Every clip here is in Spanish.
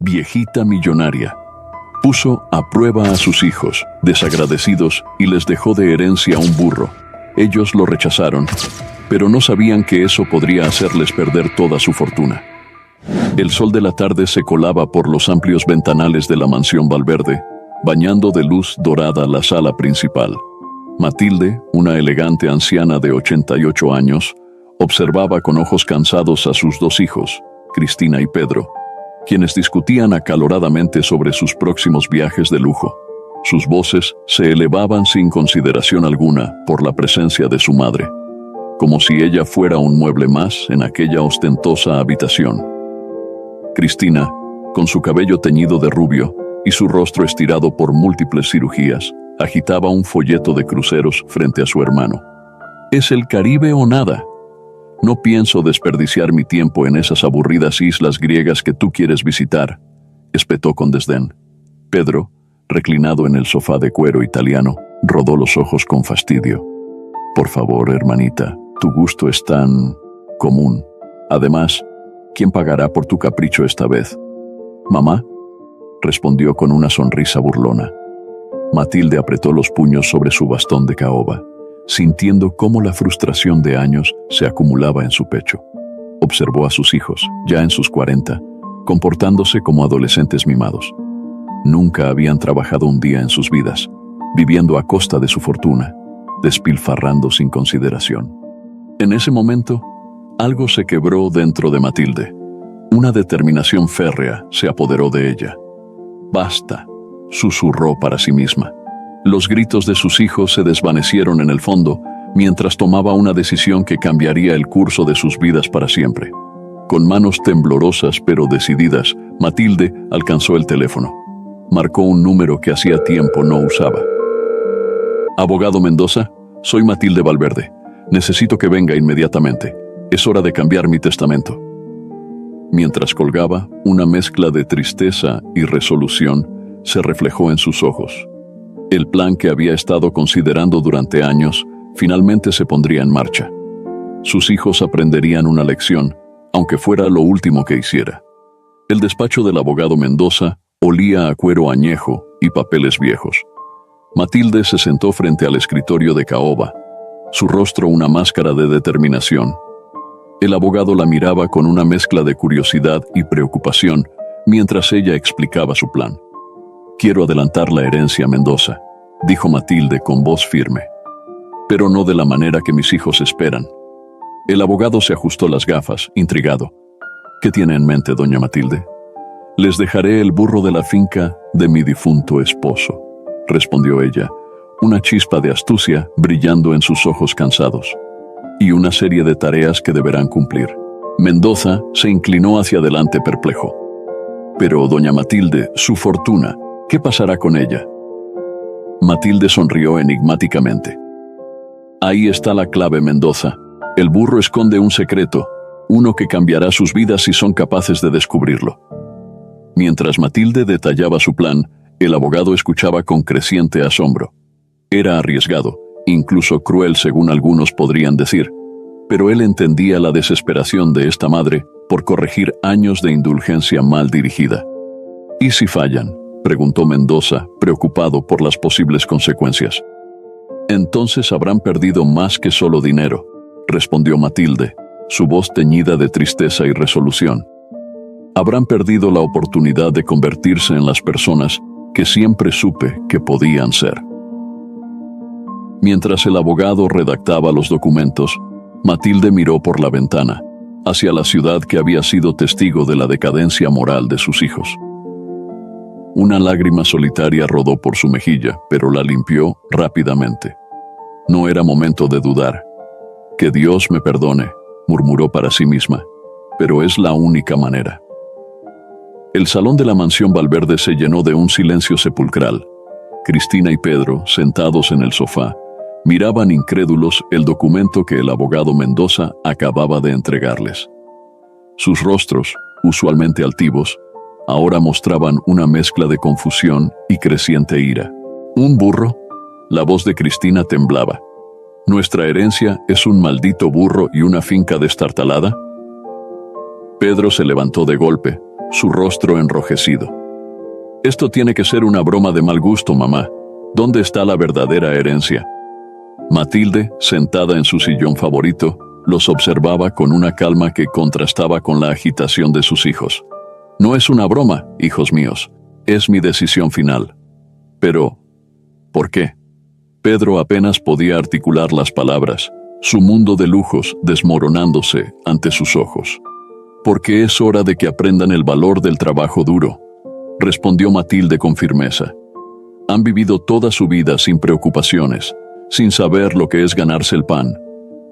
viejita millonaria. Puso a prueba a sus hijos, desagradecidos, y les dejó de herencia un burro. Ellos lo rechazaron, pero no sabían que eso podría hacerles perder toda su fortuna. El sol de la tarde se colaba por los amplios ventanales de la mansión Valverde, bañando de luz dorada la sala principal. Matilde, una elegante anciana de 88 años, observaba con ojos cansados a sus dos hijos, Cristina y Pedro, quienes discutían acaloradamente sobre sus próximos viajes de lujo. Sus voces se elevaban sin consideración alguna por la presencia de su madre, como si ella fuera un mueble más en aquella ostentosa habitación. Cristina, con su cabello teñido de rubio y su rostro estirado por múltiples cirugías, agitaba un folleto de cruceros frente a su hermano. ¿Es el Caribe o nada? No pienso desperdiciar mi tiempo en esas aburridas islas griegas que tú quieres visitar, espetó con desdén. Pedro, reclinado en el sofá de cuero italiano, rodó los ojos con fastidio. Por favor, hermanita, tu gusto es tan común. Además, ¿quién pagará por tu capricho esta vez? ¿Mamá?, respondió con una sonrisa burlona. Matilde apretó los puños sobre su bastón de caoba, sintiendo cómo la frustración de años se acumulaba en su pecho. Observó a sus hijos, ya en sus 40, comportándose como adolescentes mimados. Nunca habían trabajado un día en sus vidas, viviendo a costa de su fortuna, despilfarrando sin consideración. En ese momento, algo se quebró dentro de Matilde. Una determinación férrea se apoderó de ella. «Basta», susurró para sí misma. Los gritos de sus hijos se desvanecieron en el fondo mientras tomaba una decisión que cambiaría el curso de sus vidas para siempre. Con manos temblorosas pero decididas, Matilde alcanzó el teléfono. Marcó un número que hacía tiempo no usaba. «Abogado Mendoza, soy Matilde Valverde. Necesito que venga inmediatamente. Es hora de cambiar mi testamento». Mientras colgaba, una mezcla de tristeza y resolución se reflejó en sus ojos. El plan que había estado considerando durante años finalmente se pondría en marcha. Sus hijos aprenderían una lección, aunque fuera lo último que hiciera. El despacho del abogado Mendoza olía a cuero añejo y papeles viejos. Matilde se sentó frente al escritorio de caoba, su rostro una máscara de determinación. El abogado la miraba con una mezcla de curiosidad y preocupación mientras ella explicaba su plan. «Quiero adelantar la herencia a Mendoza», dijo Matilde con voz firme. «Pero no de la manera que mis hijos esperan». El abogado se ajustó las gafas, intrigado. «¿Qué tiene en mente, doña Matilde?» «Les dejaré el burro de la finca de mi difunto esposo», respondió ella, una chispa de astucia brillando en sus ojos cansados. «Y una serie de tareas que deberán cumplir». Mendoza se inclinó hacia adelante perplejo. «Pero, doña Matilde, su fortuna, ¿qué pasará con ella?» Matilde sonrió enigmáticamente. «Ahí está la clave, Mendoza. El burro esconde un secreto, uno que cambiará sus vidas si son capaces de descubrirlo». Mientras Matilde detallaba su plan, el abogado escuchaba con creciente asombro. Era arriesgado, incluso cruel según algunos podrían decir, pero él entendía la desesperación de esta madre por corregir años de indulgencia mal dirigida. «¿Y si fallan?», preguntó Mendoza, preocupado por las posibles consecuencias. «Entonces habrán perdido más que solo dinero», respondió Matilde, su voz teñida de tristeza y resolución. «Habrán perdido la oportunidad de convertirse en las personas que siempre supe que podían ser». Mientras el abogado redactaba los documentos, Matilde miró por la ventana, hacia la ciudad que había sido testigo de la decadencia moral de sus hijos. Una lágrima solitaria rodó por su mejilla, pero la limpió rápidamente. No era momento de dudar. «Que Dios me perdone», murmuró para sí misma, «pero es la única manera». El salón de la mansión Valverde se llenó de un silencio sepulcral. Cristina y Pedro, sentados en el sofá, miraban incrédulos el documento que el abogado Mendoza acababa de entregarles. Sus rostros, usualmente altivos, ahora mostraban una mezcla de confusión y creciente ira. «¿Un burro?», la voz de Cristina temblaba. «¿Nuestra herencia es un maldito burro y una finca destartalada?». Pedro se levantó de golpe, su rostro enrojecido. Esto tiene que ser una broma de mal gusto, mamá. ¿Dónde está la verdadera herencia? Matilde, sentada en su sillón favorito, los observaba con una calma que contrastaba con la agitación de sus hijos. No es una broma, hijos míos, es mi decisión final. Pero, ¿por qué? Pedro apenas podía articular las palabras, su mundo de lujos desmoronándose ante sus ojos. Porque es hora de que aprendan el valor del trabajo duro, respondió Matilde con firmeza. Han vivido toda su vida sin preocupaciones, sin saber lo que es ganarse el pan.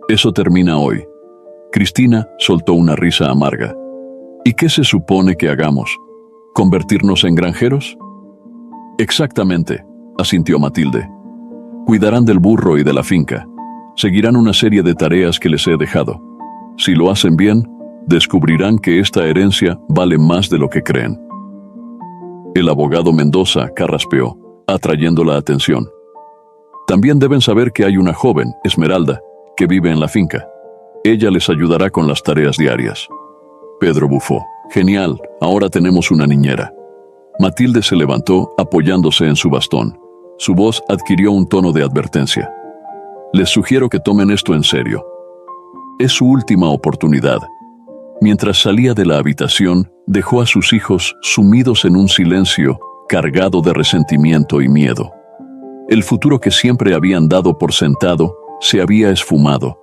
Eso termina hoy. Cristina soltó una risa amarga. ¿Y qué se supone que hagamos? ¿Convertirnos en granjeros? Exactamente, asintió Matilde. Cuidarán del burro y de la finca. Seguirán una serie de tareas que les he dejado. Si lo hacen bien, descubrirán que esta herencia vale más de lo que creen. El abogado Mendoza carraspeó, atrayendo la atención. También deben saber que hay una joven, Esmeralda, que vive en la finca. Ella les ayudará con las tareas diarias. Pedro bufó. Genial, ahora tenemos una niñera. Matilde se levantó apoyándose en su bastón. Su voz adquirió un tono de advertencia. Les sugiero que tomen esto en serio. Es su última oportunidad. Mientras salía de la habitación, dejó a sus hijos sumidos en un silencio cargado de resentimiento y miedo. El futuro que siempre habían dado por sentado se había esfumado,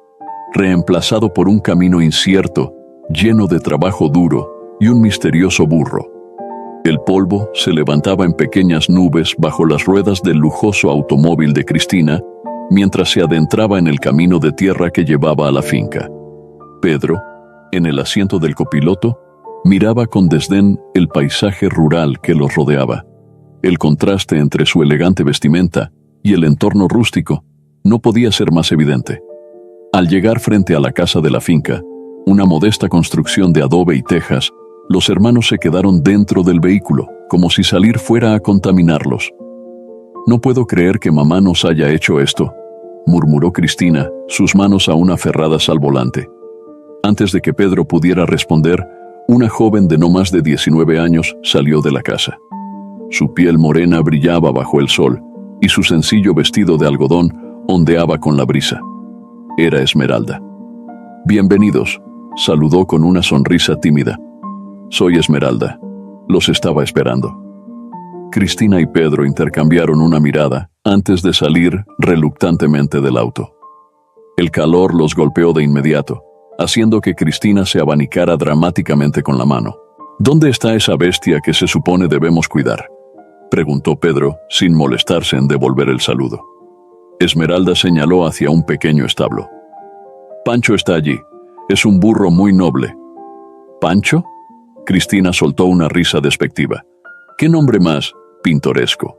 reemplazado por un camino incierto, lleno de trabajo duro y un misterioso burro. El polvo se levantaba en pequeñas nubes bajo las ruedas del lujoso automóvil de Cristina, mientras se adentraba en el camino de tierra que llevaba a la finca. Pedro, en el asiento del copiloto, miraba con desdén el paisaje rural que los rodeaba. El contraste entre su elegante vestimenta y el entorno rústico no podía ser más evidente. Al llegar frente a la casa de la finca, una modesta construcción de adobe y tejas, los hermanos se quedaron dentro del vehículo, como si salir fuera a contaminarlos. No puedo creer que mamá nos haya hecho esto, murmuró Cristina, sus manos aún aferradas al volante. Antes de que Pedro pudiera responder, una joven de no más de 19 años salió de la casa. Su piel morena brillaba bajo el sol, y su sencillo vestido de algodón ondeaba con la brisa. Era Esmeralda. Bienvenidos, saludó con una sonrisa tímida. Soy Esmeralda. Los estaba esperando. Cristina y Pedro intercambiaron una mirada antes de salir reluctantemente del auto. El calor los golpeó de inmediato, haciendo que Cristina se abanicara dramáticamente con la mano. ¿Dónde está esa bestia que se supone debemos cuidar?, preguntó Pedro, sin molestarse en devolver el saludo. Esmeralda señaló hacia un pequeño establo. Pancho está allí. Es un burro muy noble. ¿Pancho? Cristina soltó una risa despectiva. ¿Qué nombre más pintoresco?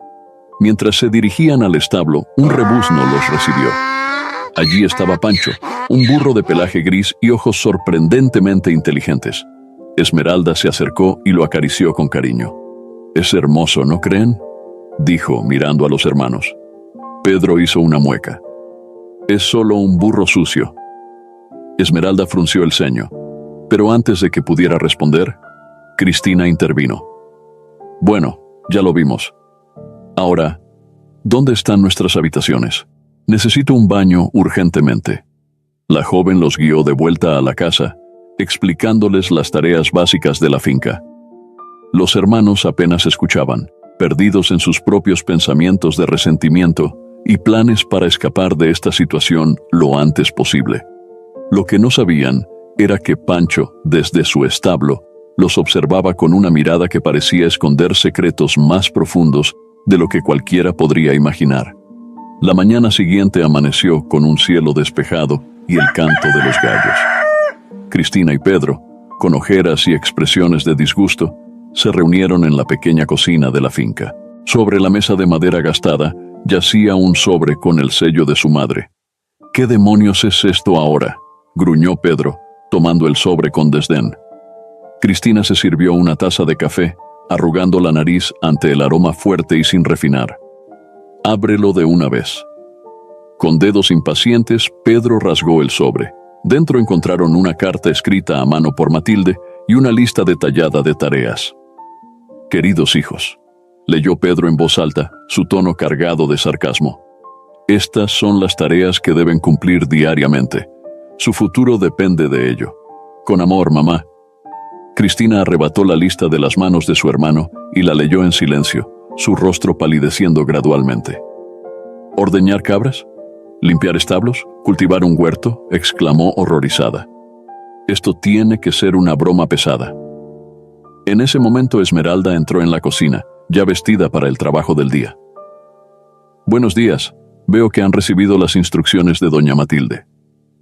Mientras se dirigían al establo, un rebuzno los recibió. Allí estaba Pancho, un burro de pelaje gris y ojos sorprendentemente inteligentes. Esmeralda se acercó y lo acarició con cariño. «Es hermoso, ¿no creen?», dijo, mirando a los hermanos. Pedro hizo una mueca. «Es solo un burro sucio». Esmeralda frunció el ceño, pero antes de que pudiera responder, Cristina intervino. «Bueno, ya lo vimos. Ahora, ¿dónde están nuestras habitaciones? Necesito un baño urgentemente». La joven los guió de vuelta a la casa, explicándoles las tareas básicas de la finca. Los hermanos apenas escuchaban, perdidos en sus propios pensamientos de resentimiento y planes para escapar de esta situación lo antes posible. Lo que no sabían era que Pancho, desde su establo, los observaba con una mirada que parecía esconder secretos más profundos de lo que cualquiera podría imaginar. La mañana siguiente amaneció con un cielo despejado y el canto de los gallos. Cristina y Pedro, con ojeras y expresiones de disgusto, se reunieron en la pequeña cocina de la finca. Sobre la mesa de madera gastada yacía un sobre con el sello de su madre. «¿Qué demonios es esto ahora?», gruñó Pedro, tomando el sobre con desdén. Cristina se sirvió una taza de café, arrugando la nariz ante el aroma fuerte y sin refinar. «Ábrelo de una vez». Con dedos impacientes, Pedro rasgó el sobre. Dentro encontraron una carta escrita a mano por Matilde y una lista detallada de tareas. Queridos hijos, leyó Pedro en voz alta, su tono cargado de sarcasmo. Estas son las tareas que deben cumplir diariamente. Su futuro depende de ello. Con amor, mamá. Cristina arrebató la lista de las manos de su hermano y la leyó en silencio, su rostro palideciendo gradualmente. ¿Ordeñar cabras? ¿Limpiar establos? ¿Cultivar un huerto?, exclamó horrorizada. Esto tiene que ser una broma pesada. En ese momento Esmeralda entró en la cocina, ya vestida para el trabajo del día. Buenos días, veo que han recibido las instrucciones de doña Matilde.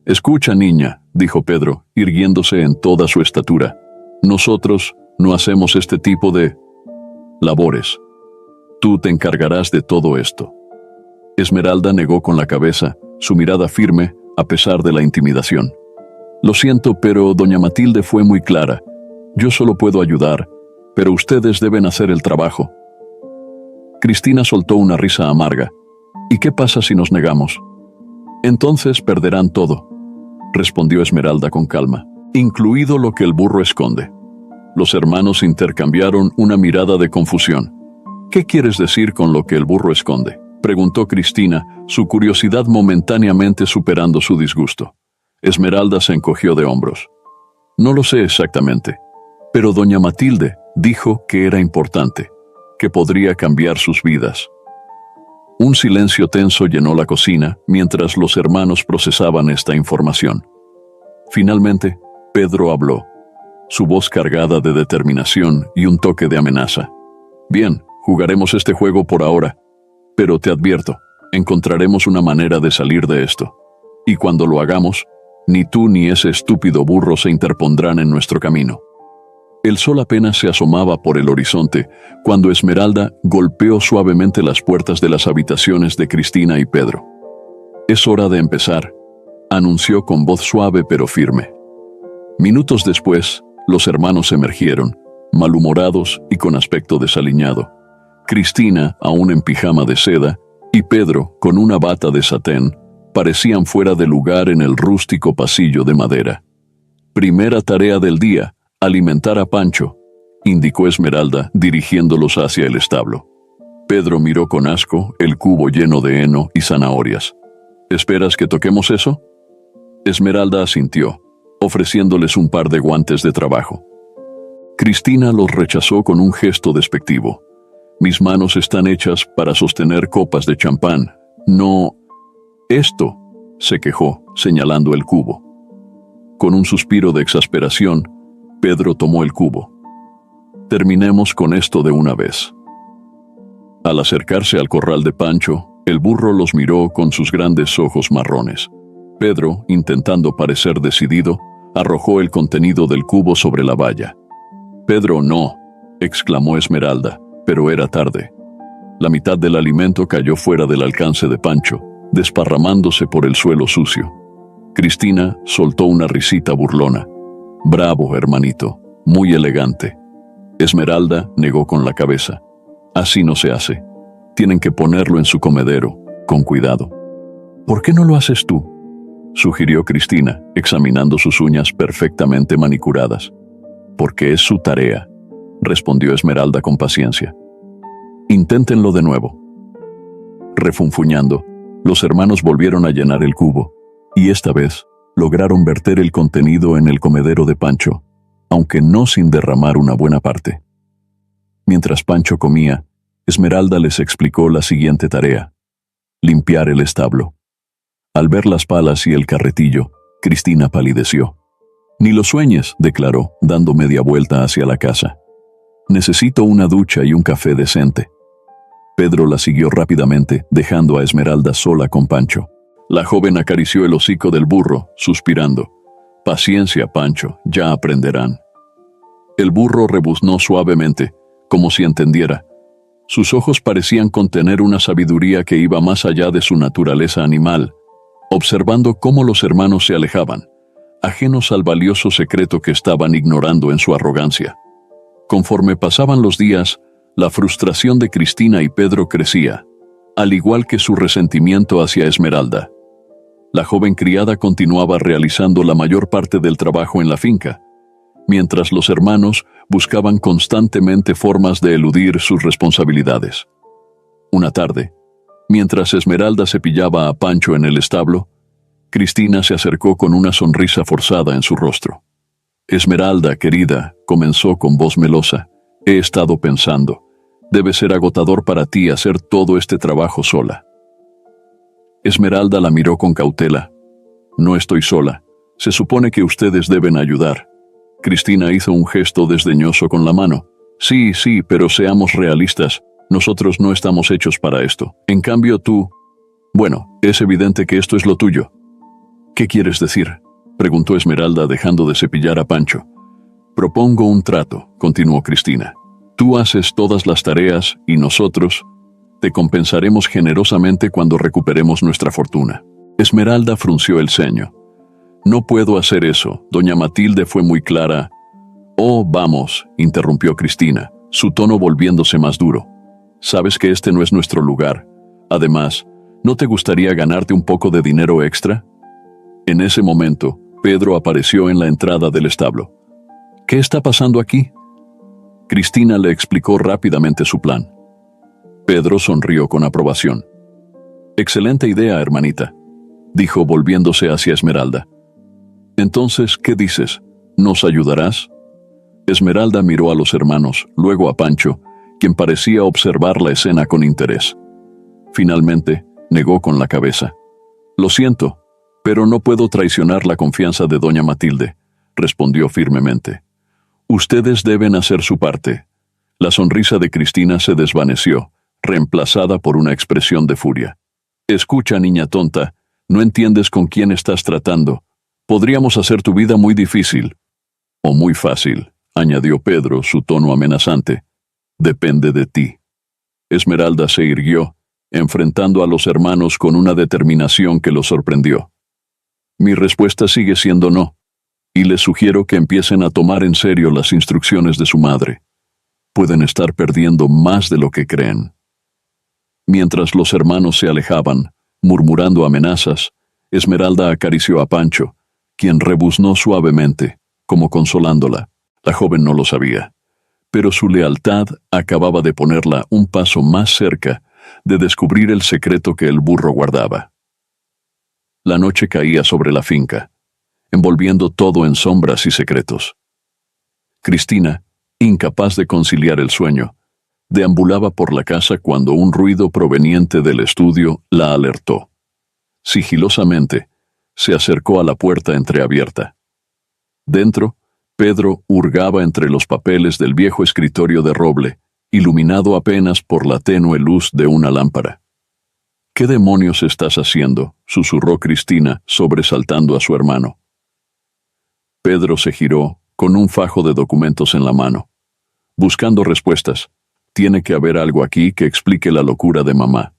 Escucha, niña, dijo Pedro, irguiéndose en toda su estatura. Nosotros no hacemos este tipo de labores. Tú te encargarás de todo esto. Esmeralda negó con la cabeza, su mirada firme, a pesar de la intimidación. Lo siento, pero doña Matilde fue muy clara. Yo solo puedo ayudar, pero ustedes deben hacer el trabajo. Cristina soltó una risa amarga. ¿Y qué pasa si nos negamos? Entonces perderán todo, respondió Esmeralda con calma, incluido lo que el burro esconde. Los hermanos intercambiaron una mirada de confusión. ¿Qué quieres decir con lo que el burro esconde?, preguntó Cristina, su curiosidad momentáneamente superando su disgusto. Esmeralda se encogió de hombros. No lo sé exactamente, pero doña Matilde dijo que era importante, que podría cambiar sus vidas. Un silencio tenso llenó la cocina mientras los hermanos procesaban esta información. Finalmente, Pedro habló, su voz cargada de determinación y un toque de amenaza. Bien, jugaremos este juego por ahora, pero te advierto, encontraremos una manera de salir de esto. Y cuando lo hagamos, ni tú ni ese estúpido burro se interpondrán en nuestro camino. El sol apenas se asomaba por el horizonte cuando Esmeralda golpeó suavemente las puertas de las habitaciones de Cristina y Pedro. Es hora de empezar, anunció con voz suave pero firme. Minutos después, los hermanos emergieron, malhumorados y con aspecto desaliñado. Cristina, aún en pijama de seda, y Pedro, con una bata de satén, parecían fuera de lugar en el rústico pasillo de madera. Primera tarea del día, alimentar a Pancho, indicó Esmeralda, dirigiéndolos hacia el establo. Pedro miró con asco el cubo lleno de heno y zanahorias. ¿Esperas que toquemos eso? Esmeralda asintió, ofreciéndoles un par de guantes de trabajo. Cristina los rechazó con un gesto despectivo. Mis manos están hechas para sostener copas de champán. No. Esto, se quejó, señalando el cubo. Con un suspiro de exasperación, Pedro tomó el cubo. Terminemos con esto de una vez. Al acercarse al corral de Pancho, el burro los miró con sus grandes ojos marrones. Pedro, intentando parecer decidido, arrojó el contenido del cubo sobre la valla. «Pedro, no», exclamó Esmeralda, pero era tarde. La mitad del alimento cayó fuera del alcance de Pancho, desparramándose por el suelo sucio. Cristina soltó una risita burlona. «Bravo, hermanito, muy elegante». Esmeralda negó con la cabeza. «Así no se hace. Tienen que ponerlo en su comedero, con cuidado». «¿Por qué no lo haces tú?», sugirió Cristina, examinando sus uñas perfectamente manicuradas. «Porque es su tarea», respondió Esmeralda con paciencia. «Inténtenlo de nuevo». Refunfuñando, los hermanos volvieron a llenar el cubo, y esta vez lograron verter el contenido en el comedero de Pancho, aunque no sin derramar una buena parte. Mientras Pancho comía, Esmeralda les explicó la siguiente tarea: limpiar el establo. Al ver las palas y el carretillo, Cristina palideció. «Ni lo sueñes», declaró, dando media vuelta hacia la casa. «Necesito una ducha y un café decente». Pedro la siguió rápidamente, dejando a Esmeralda sola con Pancho. La joven acarició el hocico del burro, suspirando. «Paciencia, Pancho, ya aprenderán». El burro rebuznó suavemente, como si entendiera. Sus ojos parecían contener una sabiduría que iba más allá de su naturaleza animal, observando cómo los hermanos se alejaban, ajenos al valioso secreto que estaban ignorando en su arrogancia. Conforme pasaban los días, la frustración de Cristina y Pedro crecía, al igual que su resentimiento hacia Esmeralda. La joven criada continuaba realizando la mayor parte del trabajo en la finca, mientras los hermanos buscaban constantemente formas de eludir sus responsabilidades. Una tarde, mientras Esmeralda cepillaba a Pancho en el establo, Cristina se acercó con una sonrisa forzada en su rostro. «Esmeralda, querida», comenzó con voz melosa, «he estado pensando. Debe ser agotador para ti hacer todo este trabajo sola». Esmeralda la miró con cautela. «No estoy sola. Se supone que ustedes deben ayudar». Cristina hizo un gesto desdeñoso con la mano. «Sí, pero seamos realistas. Nosotros no estamos hechos para esto. En cambio tú... Bueno, es evidente que esto es lo tuyo». «¿Qué quieres decir?», preguntó Esmeralda dejando de cepillar a Pancho. «Propongo un trato», continuó Cristina. «Tú haces todas las tareas y nosotros te compensaremos generosamente cuando recuperemos nuestra fortuna». Esmeralda frunció el ceño. «No puedo hacer eso, doña Matilde fue muy clara». «Oh, vamos», interrumpió Cristina, su tono volviéndose más duro. «Sabes que este no es nuestro lugar. Además, ¿no te gustaría ganarte un poco de dinero extra?». En ese momento, Pedro apareció en la entrada del establo. «¿Qué está pasando aquí?». Cristina le explicó rápidamente su plan. Pedro sonrió con aprobación. «Excelente idea, hermanita», dijo volviéndose hacia Esmeralda. «Entonces, ¿qué dices? ¿Nos ayudarás?». Esmeralda miró a los hermanos, luego a Pancho, quien parecía observar la escena con interés. Finalmente, negó con la cabeza. «Lo siento, pero no puedo traicionar la confianza de doña Matilde», respondió firmemente. «Ustedes deben hacer su parte». La sonrisa de Cristina se desvaneció, reemplazada por una expresión de furia. «Escucha, niña tonta, no entiendes con quién estás tratando. Podríamos hacer tu vida muy difícil». «O muy fácil», añadió Pedro, su tono amenazante. «Depende de ti». Esmeralda se irguió, enfrentando a los hermanos con una determinación que los sorprendió. «Mi respuesta sigue siendo no, y les sugiero que empiecen a tomar en serio las instrucciones de su madre. Pueden estar perdiendo más de lo que creen». Mientras los hermanos se alejaban, murmurando amenazas, Esmeralda acarició a Pancho, quien rebuznó suavemente, como consolándola. La joven no lo sabía, pero su lealtad acababa de ponerla un paso más cerca de descubrir el secreto que el burro guardaba. La noche caía sobre la finca, envolviendo todo en sombras y secretos. Cristina, incapaz de conciliar el sueño, deambulaba por la casa cuando un ruido proveniente del estudio la alertó. Sigilosamente, se acercó a la puerta entreabierta. Dentro, Pedro hurgaba entre los papeles del viejo escritorio de roble, iluminado apenas por la tenue luz de una lámpara. «¿Qué demonios estás haciendo?», susurró Cristina, sobresaltando a su hermano. Pedro se giró, con un fajo de documentos en la mano. Buscando respuestas. Tiene que haber algo aquí que explique la locura de mamá.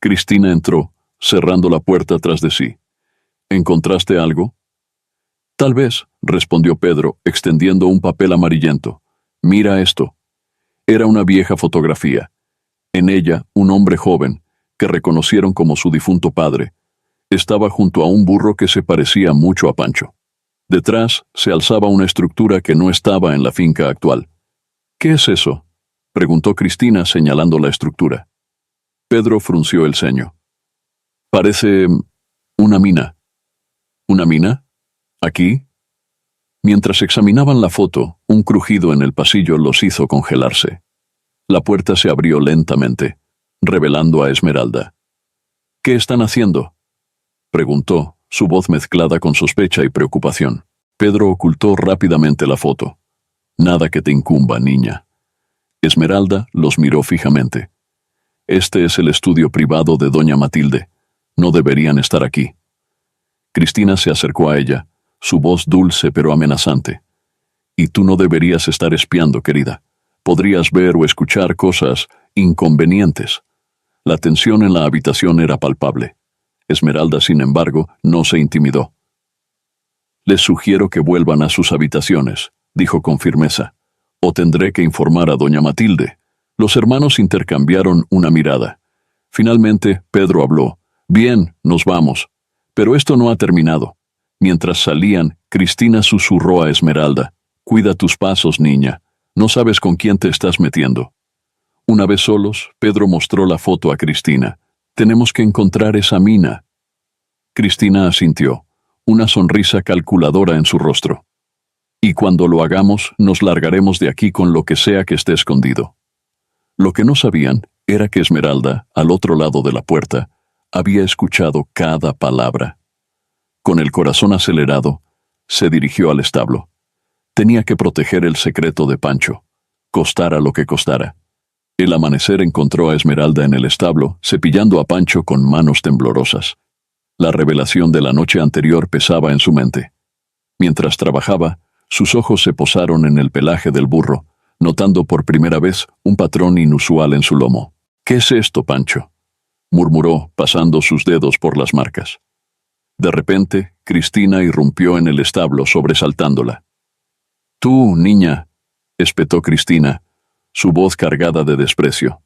Cristina entró, cerrando la puerta tras de sí. «¿Encontraste algo?». «Tal vez», respondió Pedro, extendiendo un papel amarillento. «Mira esto». Era una vieja fotografía. En ella, un hombre joven, que reconocieron como su difunto padre, estaba junto a un burro que se parecía mucho a Pancho. Detrás se alzaba una estructura que no estaba en la finca actual. «¿Qué es eso?», preguntó Cristina señalando la estructura. Pedro frunció el ceño. «Parece una mina». «¿Una mina? ¿Aquí?». Mientras examinaban la foto, un crujido en el pasillo los hizo congelarse. La puerta se abrió lentamente, revelando a Esmeralda. «¿Qué están haciendo?», preguntó, su voz mezclada con sospecha y preocupación. Pedro ocultó rápidamente la foto. «Nada que te incumba, niña». Esmeralda los miró fijamente. «Este es el estudio privado de doña Matilde. No deberían estar aquí». Cristina se acercó a ella, su voz dulce pero amenazante. «Y tú no deberías estar espiando, querida. Podrías ver o escuchar cosas inconvenientes». La tensión en la habitación era palpable. Esmeralda, sin embargo, no se intimidó. «Les sugiero que vuelvan a sus habitaciones», dijo con firmeza. «O tendré que informar a doña Matilde». Los hermanos intercambiaron una mirada. Finalmente, Pedro habló. «Bien, nos vamos. Pero esto no ha terminado». Mientras salían, Cristina susurró a Esmeralda. Cuida tus pasos, niña. No sabes con quién te estás metiendo. Una vez solos, Pedro mostró la foto a Cristina. Tenemos que encontrar esa mina. Cristina asintió, una sonrisa calculadora en su rostro. Y cuando lo hagamos, nos largaremos de aquí con lo que sea que esté escondido. Lo que no sabían era que Esmeralda, al otro lado de la puerta, había escuchado cada palabra. Con el corazón acelerado, se dirigió al establo. Tenía que proteger el secreto de Pancho, costara lo que costara. El amanecer encontró a Esmeralda en el establo, cepillando a Pancho con manos temblorosas. La revelación de la noche anterior pesaba en su mente. Mientras trabajaba, sus ojos se posaron en el pelaje del burro, notando por primera vez un patrón inusual en su lomo. «¿Qué es esto, Pancho?», murmuró, pasando sus dedos por las marcas. De repente, Cristina irrumpió en el establo, sobresaltándola. «Tú, niña», espetó Cristina, su voz cargada de desprecio.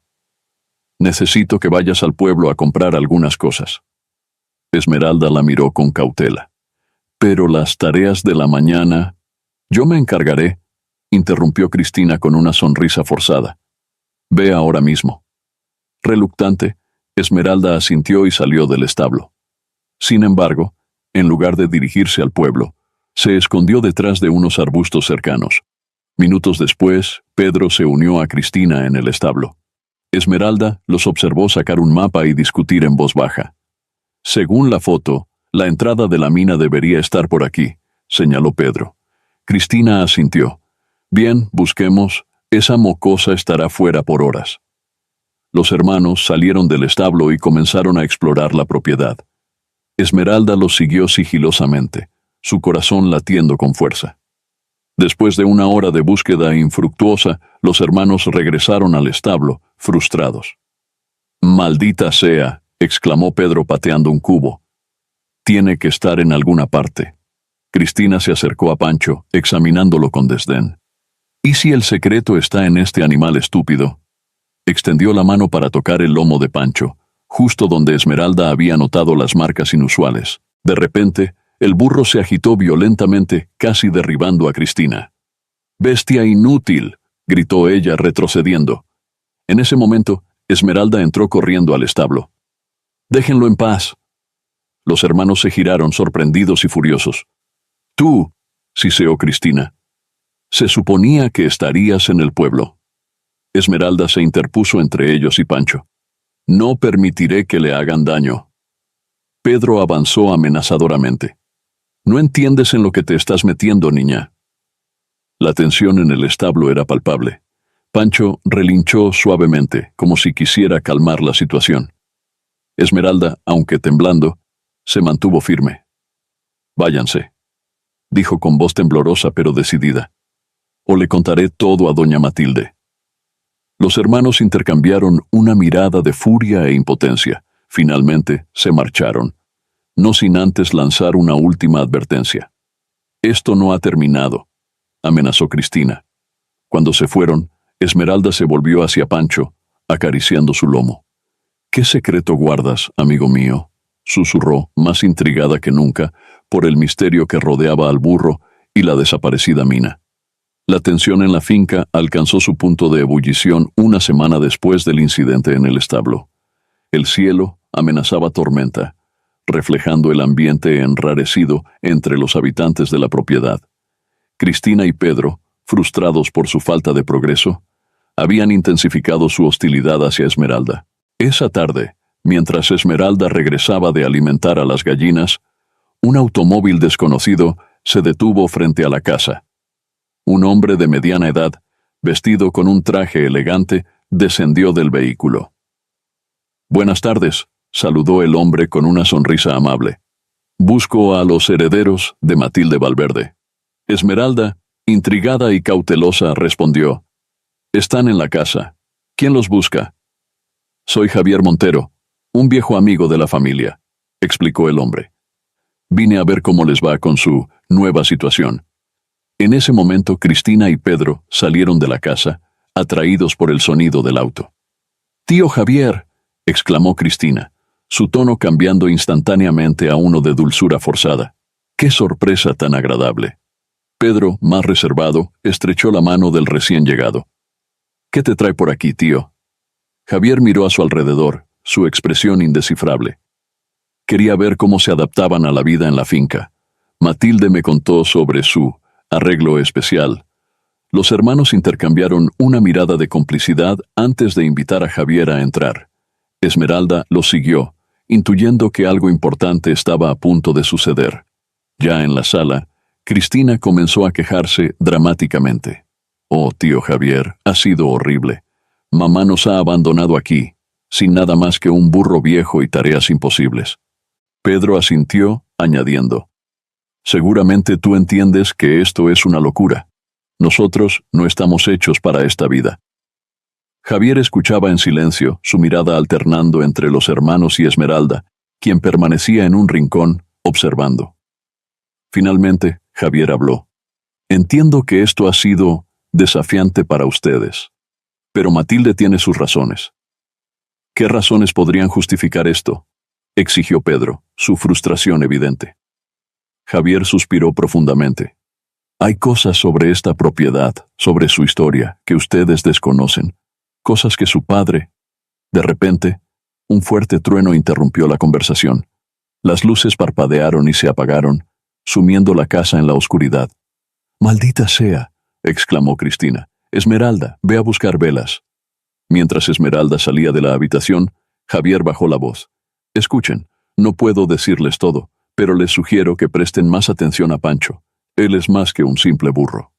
«Necesito que vayas al pueblo a comprar algunas cosas». Esmeralda la miró con cautela. «Pero las tareas de la mañana...» «Yo me encargaré», interrumpió Cristina con una sonrisa forzada. «Ve ahora mismo». Reluctante, Esmeralda asintió y salió del establo. Sin embargo, en lugar de dirigirse al pueblo, se escondió detrás de unos arbustos cercanos. Minutos después, Pedro se unió a Cristina en el establo. Esmeralda los observó sacar un mapa y discutir en voz baja. «Según la foto, la entrada de la mina debería estar por aquí», señaló Pedro. Cristina asintió. «Bien, busquemos. Esa mocosa estará fuera por horas». Los hermanos salieron del establo y comenzaron a explorar la propiedad. Esmeralda los siguió sigilosamente, su corazón latiendo con fuerza. Después de una hora de búsqueda infructuosa, los hermanos regresaron al establo, frustrados. «Maldita sea», exclamó Pedro pateando un cubo. «Tiene que estar en alguna parte». Cristina se acercó a Pancho, examinándolo con desdén. «¿Y si el secreto está en este animal estúpido?». Extendió la mano para tocar el lomo de Pancho, justo donde Esmeralda había notado las marcas inusuales. De repente, el burro se agitó violentamente, casi derribando a Cristina. «¡Bestia inútil!», gritó ella, retrocediendo. En ese momento, Esmeralda entró corriendo al establo. «Déjenlo en paz». Los hermanos se giraron, sorprendidos y furiosos. «Tú», siseó Cristina. «Se suponía que estarías en el pueblo». Esmeralda se interpuso entre ellos y Pancho. «No permitiré que le hagan daño». Pedro avanzó amenazadoramente. «No entiendes en lo que te estás metiendo, niña». La tensión en el establo era palpable. Pancho relinchó suavemente, como si quisiera calmar la situación. Esmeralda, aunque temblando, se mantuvo firme. «Váyanse», dijo con voz temblorosa pero decidida. «O le contaré todo a doña Matilde». Los hermanos intercambiaron una mirada de furia e impotencia. Finalmente, se marcharon, no sin antes lanzar una última advertencia. «Esto no ha terminado», amenazó Cristina. Cuando se fueron, Esmeralda se volvió hacia Pancho, acariciando su lomo. «¿Qué secreto guardas, amigo mío?», susurró, más intrigada que nunca, por el misterio que rodeaba al burro y la desaparecida mina. La tensión en la finca alcanzó su punto de ebullición una semana después del incidente en el establo. El cielo amenazaba tormenta, reflejando el ambiente enrarecido entre los habitantes de la propiedad. Cristina y Pedro, frustrados por su falta de progreso, habían intensificado su hostilidad hacia Esmeralda. Esa tarde, mientras Esmeralda regresaba de alimentar a las gallinas, un automóvil desconocido se detuvo frente a la casa. Un hombre de mediana edad, vestido con un traje elegante, descendió del vehículo. «Buenas tardes», saludó el hombre con una sonrisa amable. «Busco a los herederos de Matilde Valverde». Esmeralda, intrigada y cautelosa, respondió: «Están en la casa. ¿Quién los busca?». «Soy Javier Montero, un viejo amigo de la familia», explicó el hombre. «Vine a ver cómo les va con su nueva situación». En ese momento, Cristina y Pedro salieron de la casa, atraídos por el sonido del auto. «¡Tío Javier!», exclamó Cristina, su tono cambiando instantáneamente a uno de dulzura forzada. «¡Qué sorpresa tan agradable!». Pedro, más reservado, estrechó la mano del recién llegado. «¿Qué te trae por aquí, tío?» Javier miró a su alrededor, su expresión indescifrable. Quería ver cómo se adaptaban a la vida en la finca. Matilde me contó sobre su arreglo especial. Los hermanos intercambiaron una mirada de complicidad antes de invitar a Javier a entrar. Esmeralda los siguió, intuyendo que algo importante estaba a punto de suceder. Ya en la sala, Cristina comenzó a quejarse dramáticamente. «Oh, tío Javier, ha sido horrible. Mamá nos ha abandonado aquí, sin nada más que un burro viejo y tareas imposibles». Pedro asintió, añadiendo: «Seguramente tú entiendes que esto es una locura. Nosotros no estamos hechos para esta vida». Javier escuchaba en silencio, su mirada alternando entre los hermanos y Esmeralda, quien permanecía en un rincón, observando. Finalmente, Javier habló. «Entiendo que esto ha sido desafiante para ustedes, pero Matilde tiene sus razones». «¿Qué razones podrían justificar esto?», exigió Pedro, su frustración evidente. Javier suspiró profundamente. «Hay cosas sobre esta propiedad, sobre su historia, que ustedes desconocen, cosas que su padre...» De repente, un fuerte trueno interrumpió la conversación. Las luces parpadearon y se apagaron, sumiendo la casa en la oscuridad. «¡Maldita sea!», exclamó Cristina. «Esmeralda, ve a buscar velas». Mientras Esmeralda salía de la habitación, Javier bajó la voz. «Escuchen, no puedo decirles todo, pero les sugiero que presten más atención a Pancho. Él es más que un simple burro».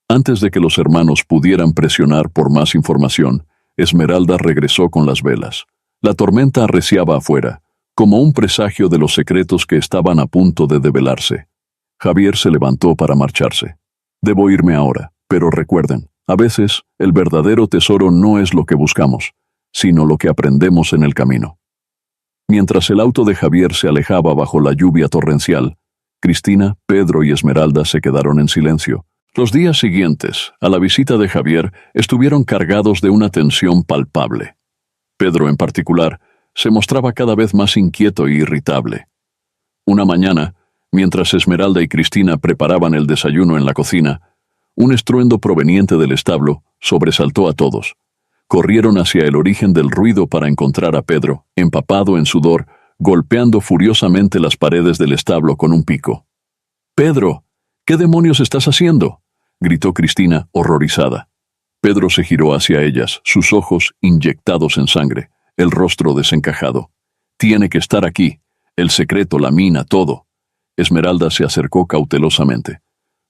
Antes de que los hermanos pudieran presionar por más información, Esmeralda regresó con las velas. La tormenta arreciaba afuera, como un presagio de los secretos que estaban a punto de develarse. Javier se levantó para marcharse. «Debo irme ahora, pero recuerden, a veces el verdadero tesoro no es lo que buscamos, sino lo que aprendemos en el camino». Mientras el auto de Javier se alejaba bajo la lluvia torrencial, Cristina, Pedro y Esmeralda se quedaron en silencio. Los días siguientes, a la visita de Javier, estuvieron cargados de una tensión palpable. Pedro, en particular, se mostraba cada vez más inquieto y irritable. Una mañana, mientras Esmeralda y Cristina preparaban el desayuno en la cocina, un estruendo proveniente del establo sobresaltó a todos. Corrieron hacia el origen del ruido para encontrar a Pedro, empapado en sudor, golpeando furiosamente las paredes del establo con un pico. «¡Pedro! ¿Qué demonios estás haciendo?», gritó Cristina, horrorizada. Pedro se giró hacia ellas, sus ojos inyectados en sangre, el rostro desencajado. «Tiene que estar aquí. El secreto, la mina, todo». Esmeralda se acercó cautelosamente.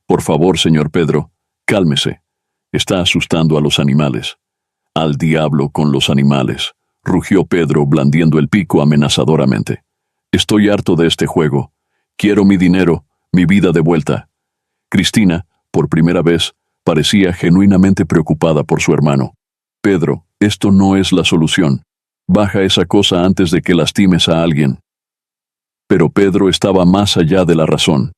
«Por favor, señor Pedro, cálmese. Está asustando a los animales». «Al diablo con los animales», rugió Pedro blandiendo el pico amenazadoramente. «Estoy harto de este juego. Quiero mi dinero, mi vida de vuelta». Cristina, por primera vez, parecía genuinamente preocupada por su hermano. «Pedro, esto no es la solución. Baja esa cosa antes de que lastimes a alguien». Pero Pedro estaba más allá de la razón.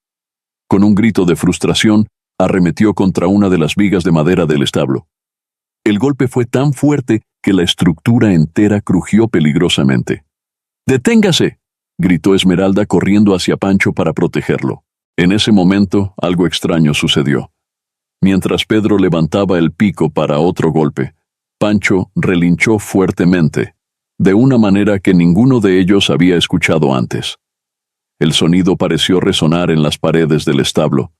Con un grito de frustración, arremetió contra una de las vigas de madera del establo. El golpe fue tan fuerte que la estructura entera crujió peligrosamente. «¡Deténgase!», gritó Esmeralda corriendo hacia Pancho para protegerlo. En ese momento, algo extraño sucedió. Mientras Pedro levantaba el pico para otro golpe, Pancho relinchó fuertemente, de una manera que ninguno de ellos había escuchado antes. El sonido pareció resonar en las paredes del establo,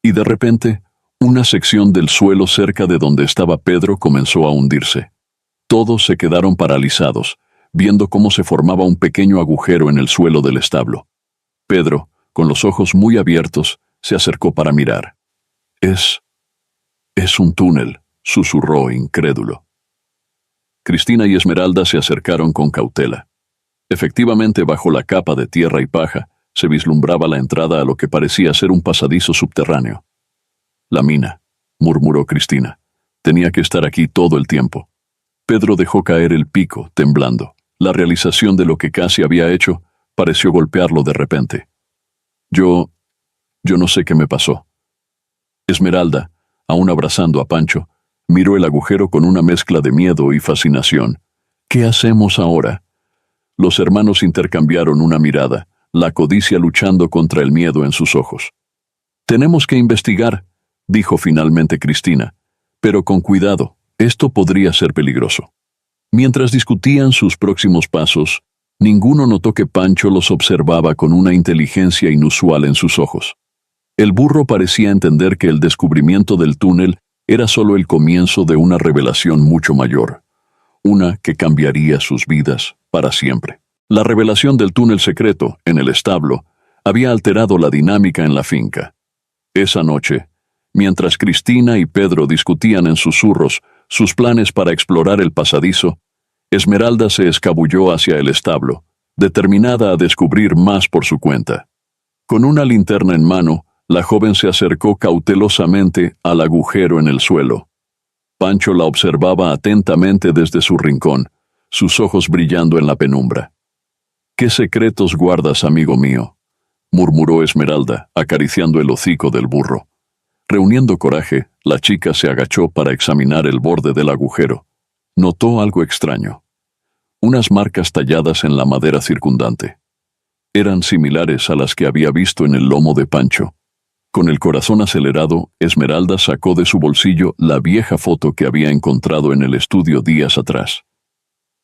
y de repente, una sección del suelo cerca de donde estaba Pedro comenzó a hundirse. Todos se quedaron paralizados, viendo cómo se formaba un pequeño agujero en el suelo del establo. Pedro, con los ojos muy abiertos, se acercó para mirar. Es un túnel», susurró incrédulo. Cristina y Esmeralda se acercaron con cautela. Efectivamente, bajo la capa de tierra y paja, se vislumbraba la entrada a lo que parecía ser un pasadizo subterráneo. «La mina», murmuró Cristina. «Tenía que estar aquí todo el tiempo». Pedro dejó caer el pico, temblando. La realización de lo que casi había hecho pareció golpearlo de repente. Yo no sé qué me pasó». Esmeralda, aún abrazando a Pancho, miró el agujero con una mezcla de miedo y fascinación. «¿Qué hacemos ahora?». Los hermanos intercambiaron una mirada, la codicia luchando contra el miedo en sus ojos. Tenemos que investigar, dijo finalmente Cristina, pero con cuidado, esto podría ser peligroso. Mientras discutían sus próximos pasos, ninguno notó que Pancho los observaba con una inteligencia inusual en sus ojos. El burro parecía entender que el descubrimiento del túnel era solo el comienzo de una revelación mucho mayor, una que cambiaría sus vidas para siempre. La revelación del túnel secreto en el establo había alterado la dinámica en la finca. Esa noche, mientras Cristina y Pedro discutían en susurros sus planes para explorar el pasadizo, Esmeralda se escabulló hacia el establo, determinada a descubrir más por su cuenta. Con una linterna en mano, la joven se acercó cautelosamente al agujero en el suelo. Pancho la observaba atentamente desde su rincón, sus ojos brillando en la penumbra. «¿Qué secretos guardas, amigo mío?», murmuró Esmeralda, acariciando el hocico del burro. Reuniendo coraje, la chica se agachó para examinar el borde del agujero. Notó algo extraño. Unas marcas talladas en la madera circundante. Eran similares a las que había visto en el lomo de Pancho. Con el corazón acelerado, Esmeralda sacó de su bolsillo la vieja foto que había encontrado en el estudio días atrás.